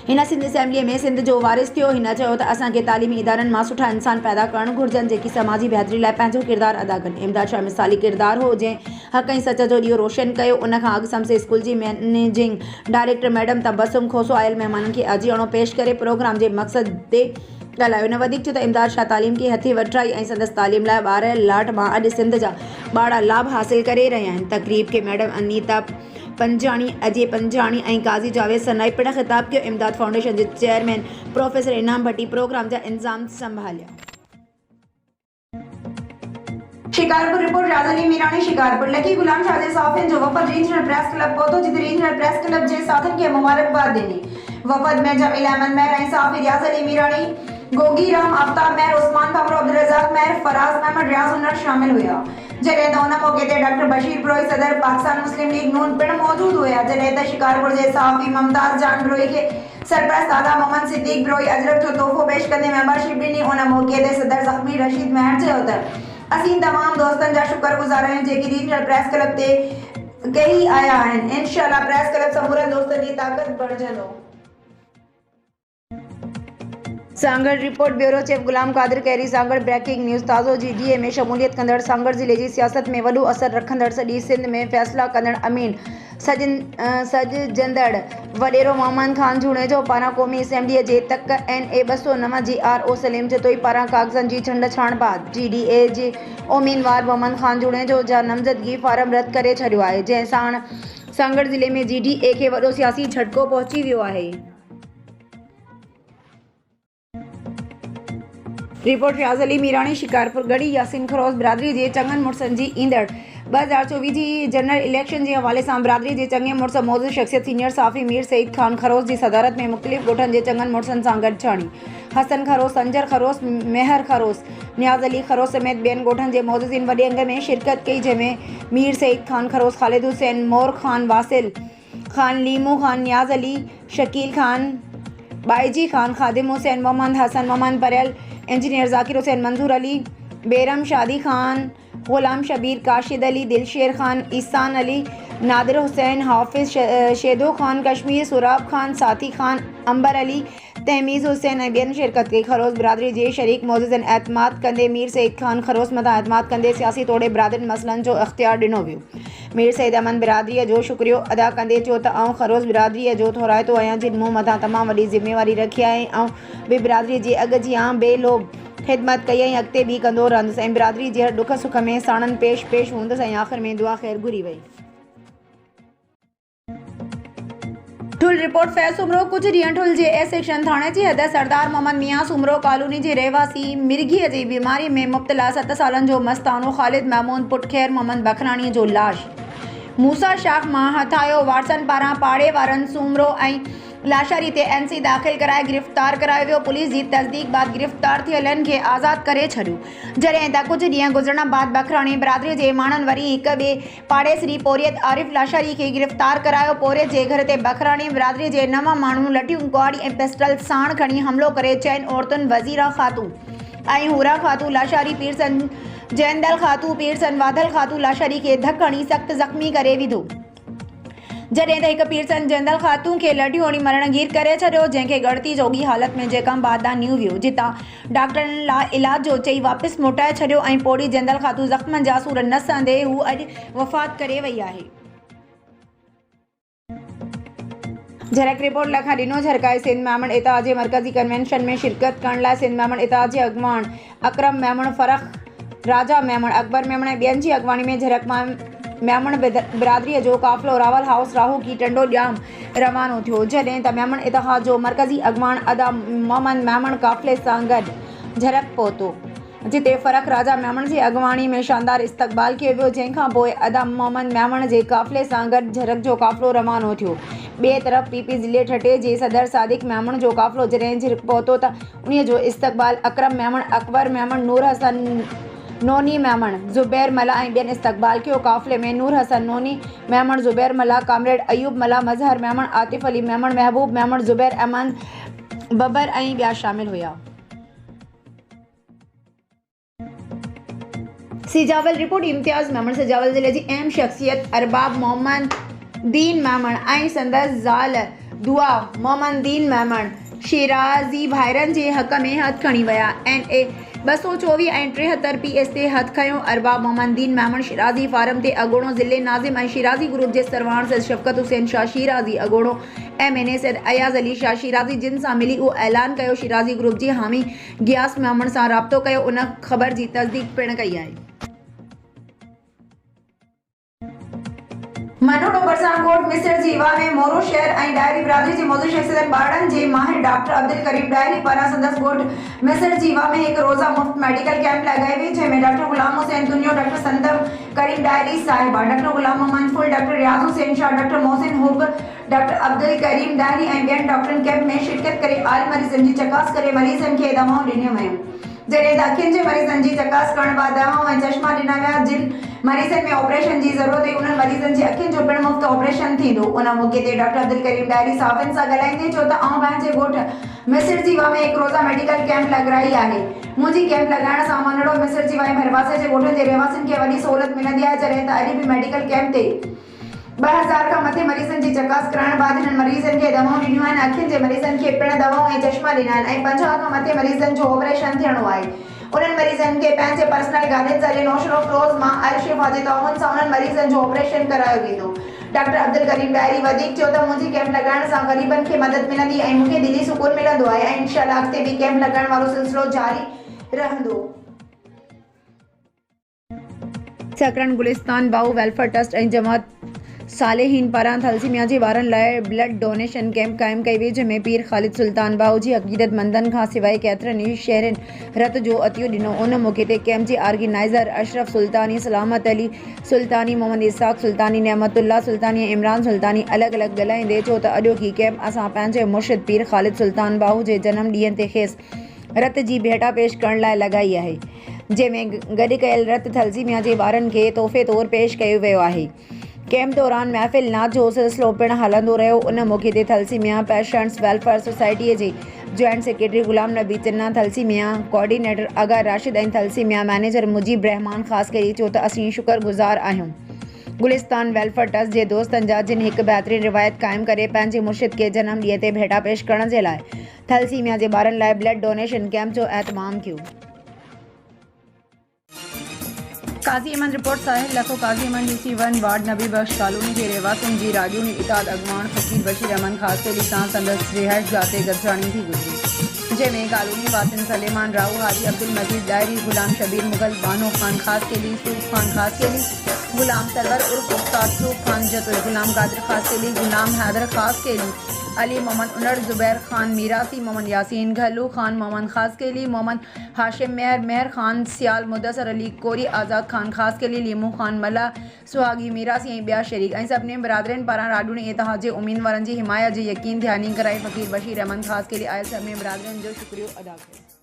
हिन सिंध असेंबलीअ में सिंध जो वारिस थियो। हिन चयो त असांखे तालीमी इदारनि मां सुठा इंसान पैदा करणु घुरिजनि, जेकी समाजी बहितरी लाइ पंहिंजो किरदारु अदा कनि। इमदाद शाह मिसाली किरदारु हो, जंहिं हक़ ऐं सच जो ॾींहुं रोशन कयो। उन खां अॻु सम्स स्कूल जी managing director madam Tabassum Khoso आयल महिमाननि खे आजियाणो पेश करे प्रोग्राम जे मक़सद ते ॻाल्हायो। हिन वधीक चयो त इमदाद शाह तालीम खे हथी वठाई ऐं संदसि तालीम लाइ ॿार लाट मां अॼु सिंध जा ॿार लाभ हासिल करे रहिया आहिनि। तक़रीब खे मैडम अनीता पंजाणी, अजय पंजाणी ऐं काज़ी जावेद सनाई पिणु ख़िताब कयो। इमदाद फाउंडेशन जे चेयरमैन प्रोफेसर इनाम भट्टी प्रोग्राम जा इंतज़ाम संभालिया। शिकारपुर रिपोर्ट राज़ली मीरानी। शिकारपुर लकी गुलाम शाह जे साफ़ियुनि जो वफ़द रीजनल प्रेस क्लब पहुतो, जिते रीजनल प्रेस क्लब जे साथियुनि खे मुबारकबाद ॾिनी। वफ़द में जमील अहमद महर ऐं साफ़ी राज़ली मीरानी, गोगी राम, आफ्ताब महर, उस्मान भमरो, अब्दुल रज़ाक महर, फराज अहमद, रियाज़ उन्नत शामिल हुआ। जॾहिं त उन मौक़े ते डॉक्टर बशीर ब्रोई, सदर पाकिस्तान मुस्लिम लीग नून पिणु मौजूद हुआ। जॾहिं त शिकारपुर जे साफ़ी मुमताज़ जान ब्रोई खे सरपरस्त आला मोहम्मद सिद्दीक ब्रोई अजरक जो तोहफ़ो पेश कंदे मेंबरशिप ॾिनी। उन मौक़े ते सदर ज़ख़्मी रशीद महर चयो त असीं तमाम दोस्तनि जा शुक्रगुज़ार आहियूं, जेकी रीजनल प्रेस क्लब ते कई आया आहिनि। इंशाअल्लाह प्रेस क्लब समूरनि दोस्तनि जी ताक़त बढ़जंदो। Sanghar report bureau chief Ghulam Qadir Keerio. Sanghar breaking news. ताज़ो GDA में शमूलियत कंदड़ सांगड़ ज़िले जी सियासत में वॾो असरु रखंदड़ सॼी सिंध में फ़ैसिला कंदड़ अमीन सॾजंदड़ वॾेरो मोहम्मद ख़ान जूणे जो पारां क़ौमी असेंबलीअ जे तक NA 209 जी RO सलीम चितोई पारां काग़ज़नि जी छंड-छाण बाद GDA जे उम्मीदवार मोहम्मद ख़ान जूणे जो जा नामज़दगी फारम रद्द करे छॾियो आहे, जंहिं सां सांगड़ ज़िले में GDA खे वॾो सियासी झटको पहुची वियो आहे। रिपोर्ट राज़ली मीरानी। शिकारपुर गढ़ी यासीन खरोस बिरादरी जे चङनि मुड़सनि जी ईंदड़ 2024 जी जनरल इलेक्शन जे हवाले सां बिरादरी जे चङे मुड़स मौजूद शख़्सियत सीनियर साफ़ी मीर सईद ख़ान खरोस जी सदारत में मुख़्तलिफ़ ॻोठनि जे चङनि मुड़सनि सां गॾु छाणी। हसन खरोस, संजर खरोस, मेहर खरोस, नियाज़ अली खरोस समेत ॿियनि ॻोठनि जे मौजूदनि वॾे अंग में शिरकत कई, जंहिंमें मीर सईद ख़ान खरोस, ख़ालिद हुसैन, मोर ख़ान, वासिल ख़ान, लीमू ख़ान, नियाज़ अली, शकील ख़ान, बाईजी ख़ान, ख़ादिम हुसैन, मोहम्मद हसन, मोहम्मद परियल, इंजीनियर ज़ाकिर हुसैन, मंजूर अली, बेरम शादी ख़ान, ग़ुलाम शबीर, काशिद अली, दिलशेर ख़ान, ईसान अली, नादिर हुसैन, हाफिज़ शेदो ख़ान, कश्मीर, सुराब ख़ान, साथी ख़ान, अंबर अली, तहमीज़ हुसैन ऐं ॿियनि शिरकत कई। खरोस बिरादरी जे शरीक मौजूदनि एतमाद कंदे मीर सईद ख़ान खरोस मथां एतमाद कंदे सियासी तोड़े बिरादरनि मसइलनि जो इख़्तियार ॾिनो वियो। मीर सईद अमन बिरादरीअ जो शुक्रियो अदा कंदे चयो त आउं खरोस बिरादरीअ जो थोराइतो आहियां, जिन मूं मथां तमामु वॾी ज़िम्मेवारी रखी आहे ऐं बि बिरादरीअ जी अॻ जी आं बेलोभ ख़िदमत कई ऐं अॻिते बि कंदो रहंदुसि ऐं बिरादरी जे हर ॾुख सुख में साणनि पेश हूंदुसि ऐं आख़िर में दुआ ख़ैर घुरी वई। ठुल रिपोर्ट फैज़ सुमरो। कुछ ॾींहं ठुल जे ए सेक्शन थाणे जी हद सरदार मोहम्मद मियां सुमरो कॉलोनी जे रहवासी मिर्गीअ जी बीमारी में मुब्तला 7 सालनि जो मस्तानो ख़ालिद महमूद पुट खैर मोहम्मद बखराणी जो लाश मूसा शाख मां हथायो। वाटसन पारां पाड़े वारनि सूमरो ऐं लाशारी ते NC दाख़िल कराए गिरफ़्तार करायो वियो। पुलिस जी तस्दीक बाद गिरफ़्तार थियलनि खे आज़ाद करे छॾियो। जॾहिं त कुझु ॾींहं गुज़रण बाद बखराणी बिरादरी जे माण्हुनि वरी हिक ॿिए पाड़ेसरी पोरियत आरिफ लाशारी खे गिरफ़्तार करायो। पोरियत जे घर ते बखराणी बिरादरी जे 9 माण्हू लठियूं कुआड़ी ऐं पिस्टल साण खणी हमिलो करे 4 औरतुनि वज़ीरा ख़ातू ऐं हुरा ख़ातू लाशारी पीरसन जैंदल ख़ातू पीरसन वादल ख़ातू लाशारी खे धक हणी सख़्त ज़ख़्मी करे विधो। जॾहिं त हिकु पीरसन जंदल ख़ातू खे लठियूं हणी मरणगीर करे छॾियो, जंहिंखे गड़ती जोगी हालत में जेकम बादा न्यू वियो, जितां डॉक्टरनि लाइ इलाज जो चई वापसि मोटाए छॾियो ऐं पोड़ी जंदल ख़ातू ज़ख़्मनि जा सूर न सहंदे हू अॼु वफ़ात करे वई आहे। झरक रिपोर्ट लखा ॾिनो झरकाए सिंध मेमण इताद जे मरकज़ी कन्वेंशन में शिरकत करण लाइ सिंध मेमण इताद जे अॻवान अकरम मेमण, फरख राजा मेमण, अकबर मेमण ऐं ॿियनि जी अॻवानी में झरक मेमण बिरादरीअ जो काफ़िलो रावल हाउस राहू की टंडो ॼाम रवानो थियो। जॾहिं त मेमण इतिहाद जो मरकज़ी अॻवान अदा मोहम्मद मेमण काफ़िले सां गॾु झरक पहुतो, जिते फरख राजा मेमण जी अॻवानी में शानदार इस्तक़बाल कयो वियो। जंहिंखां पोइ अदा मोहम्मद मेमण जे काफ़िले सां गॾु झरक जो काफ़िलो रवानो थियो। ॿिए तरफ़ PP ज़िले ठटे जे सदर सादिक मेमण जो काफ़िलो जॾहिं झरक पहुतो त उन्हीअ जो इस्तक़बाल अकरम मेमण, अकबर मेमण, नूर हसन नोनी मेमण, ज़ुबैर मला ऐं ॿियनि इस्तक़बाल कयो। काफ़िले में नूर हसन नोनी मेमण, ज़ुबैर मला, कामरेड अयूब मला, मज़हर मेमण, आतिफ अली मेमण, महबूब मेमण, ज़ुबैर अहमद बबर ऐं ॿिया शामिल हुआ। सिजावल रिपोर्ट इम्तियाज़ मेमण सिजावल ज़िले जी अहम शख़्सियत अरबाब मोहम्मद दीन मेमण ऐं संदसि ज़ाल दुआ मोहम्मद दीन मेमण शिराज़ी भाइरनि जे हक़ में हथ खणी विया। NA 224 ऐं 73 PS ते हथ खयो। अरबाब मोहम्मद दीन मेमण शिराज़ी फार्म ते अॻोणो ज़िले नाज़िम ऐं शिराज़ी ग्रुप जे सरवाण सैद शफ़क़त हुसैन शाह शिराज़ी अॻोणो MNA सैद अयाज़ अली शाह शिराज़ी जिन सां मिली उहो ऐलान कयो। शिराज़ी ग्रुप जी हामी गियास मेमण सां राब्तो कयो। उन ख़बर जी तस्दीक पिणु कई आहे। मनोड़ो बरसानकोट मिस्र जी वाह में मोरो शहर ऐं डायरी बिरादरी जी मौजूद शख़्सियतनि ॿारनि जे माहिर डॉक्टर अब्दुल करीम डायरी पारां संदसि ॻोठ मिस्र जी वाह में हिकु रोज़ा मुफ़्त मेडिकल कैंप लॻाई वई, जंहिंमें डॉक्टर गुलाम हुसैन दुनियो, डॉक्टर संदम करीम डायरी साहिबा, doctor Ghulam Mohammad Phul, doctor Riaz Hussain Shah, doctor Mohsin Hub, doctor Abdul Karim Dahri ऐं ॿियनि डॉक्टरनि कैंप में शिरकत करे आल मरीज़नि जी चकास करे मरीज़नि खे दवाऊं ॾिनियूं वयूं। जॾहिं त अखियुनि जे मरीज़नि जी चकास करण बाद दवाऊं ऐं चश्मा ॾिना विया। जिन मरीज़नि में ऑपरेशन जी ज़रूरत हुई उन्हनि मरीज़नि जे अखियुनि जो पिणु मुफ़्त ऑपरेशन थींदो। उन मौक़े ते डॉक्टर अब्दुल करीम डायरी साफ़िन सां ॻाल्हाईंदे चयो त आउं पंहिंजे ॻोठ मिस्र जी वाह में हिकु रोज़ा मेडिकल कैंप लॻाई आहे। मुंहिंजी कैंप लॻाइण सां मनड़ो मिस्र जी वाह ऐं भरपासे जे ॻोठनि जे रहवासियुनि खे वॾी सहूलियत मिलंदी आहे। जॾहिं त अॼु बि मेडिकल कैंप ते 2000 खां मथे मरीज़नि जी चकास करण बाद हिननि मरीज़नि खे दवाऊं ॾिनियूं आहिनि। अखियुनि जे मरीज़नि खे पिणु दवाऊं ऐं चश्मा ॾिना आहिनि ऐं 50 खां मथे मरीज़नि जो ऑपरेशन थियणो आहे। उन्हनि मरीज़नि खे पंहिंजे पर्सनल गाॾियुनि ज़रिए नौशर ऑफ रोज़ मां अल शिफा जे तआवुन सां उन्हनि मरीज़नि जो ऑपरेशन करायो वेंदो। डॉक्टर अब्दुल करीम डायरी वधीक चयो त मुंहिंजी कैंप लॻाइण सां ग़रीबनि खे मदद मिलंदी ऐं मूंखे दिली सुकून मिलंदो आहे ऐं इंशाअल्लाह अॻिते बि कैंप लॻाइण वारो सिलसिलो जारी रहंदो। सकरन गुलिस्तान बाहू वेलफेयर ट्रस्ट ऐं जमात सालेहीन पारां थैलेसीमिया जे ॿारनि लाइ ब्लड डोनेशन कैंप क़ाइमु कई वई, जंहिंमें पीर ख़ालिद सुल्तान बाहू जी अक़ीदतमंदनि खां सवाइ केतिरनि ई शहरनि रत जो अतियो ॾिनो। उन मौक़े ते कैंप जे ऑर्गेनाइज़र अशरफ सुल्तानी, सलामत अली सुल्तानी, मोहम्मद इसाक़ सुल्तानी, नेमतुल्लाह सुल्तानी ऐं इमरान सुल्तानी अलॻि अलॻि ॻाल्हाईंदे चयो त अॼोकी कैंप असां पंहिंजे मुर्शिद पीर ख़ालिद सुल्तान बाहू जे जनम ॾींहं ते खेसि रत जी भेटा पेश करण लाइ लॻाई आहे, जंहिंमें गॾु कयल रत थैलेसीमिया जे ॿारनि खे तोहफ़े तौरु पेश कयो वियो आहे। कैंप दौरान महफ़िल नाच जो सिलसिलो पिणु हलंदो रहियो। उन मौक़े ते थैलेसीमिया पेशेंट्स वेलफेयर सोसाइटीअ जे जॉइंट सेक्रेटरी गुलाम नबी चिन्ना, थैलेसीमिया कोऑर्डिनेटर आगा राशिद ऐं थैलेसीमिया मैनेजर मुजीब रहमान ख़ासि करे चयो त असीं शुक्रगुज़ार आहियूं गुलिस्तान वेलफेयर ट्रस्ट जे दोस्तनि जा, जिन हिकु बहितरीन रिवायत क़ाइमु करे पंहिंजे मुर्शिद खे जनम ॾींहं ते भेटा पेश करण जे लाइ थैलेसीमिया जे ॿारनि लाइ ब्लड डोनेशन कैंप जो एहतमाम कयो। काज़ी अमन रिपोर्ट साहिल लखो काज़ी अमन DC 1 वार्ड नबी बख्श कॉलोनी जे रहवासियुनि जी राजूनी इताद अॻवान फ़कीर बशीर अमन ख़ासि सां संदसि रिहाइश गाह ते गॾिजाणी थी गुज़री। जैमें कालूनी वासिन सलेमान राव हाजी अब्दुल मजीद डायरी गुलाम शबीर मुगल बानो खान खास के लिए सूफ खान खास के लिए गुलाम सरवर उर्फ उस्ताद सूफ खान जतुल गुलाम कादिर खास के लिए गुलाम हैदर खास के लिए अली मोहम्मद उनर जुबैर खान मीरासी मोहम्मद यासीन घल्लू खान मोहम्मद खास के लिए मोहम्मद हाशिम मेहर खान सियाल मुदसर अली कोरी आज़ाद खान खास के लिए लीमू खान मला सुहागी मीरासी ब्या शरीक ऐं सभिनी बरादरनि पारां राडूनी एतहाद जे उम्मीदवारनि जी हिमायत जी यकीन ध्यानी कराई फ़कीर बशीर अहमद खास के लिए आयल सभिनी बरादरनि जो शुक्रियो अदा कयो।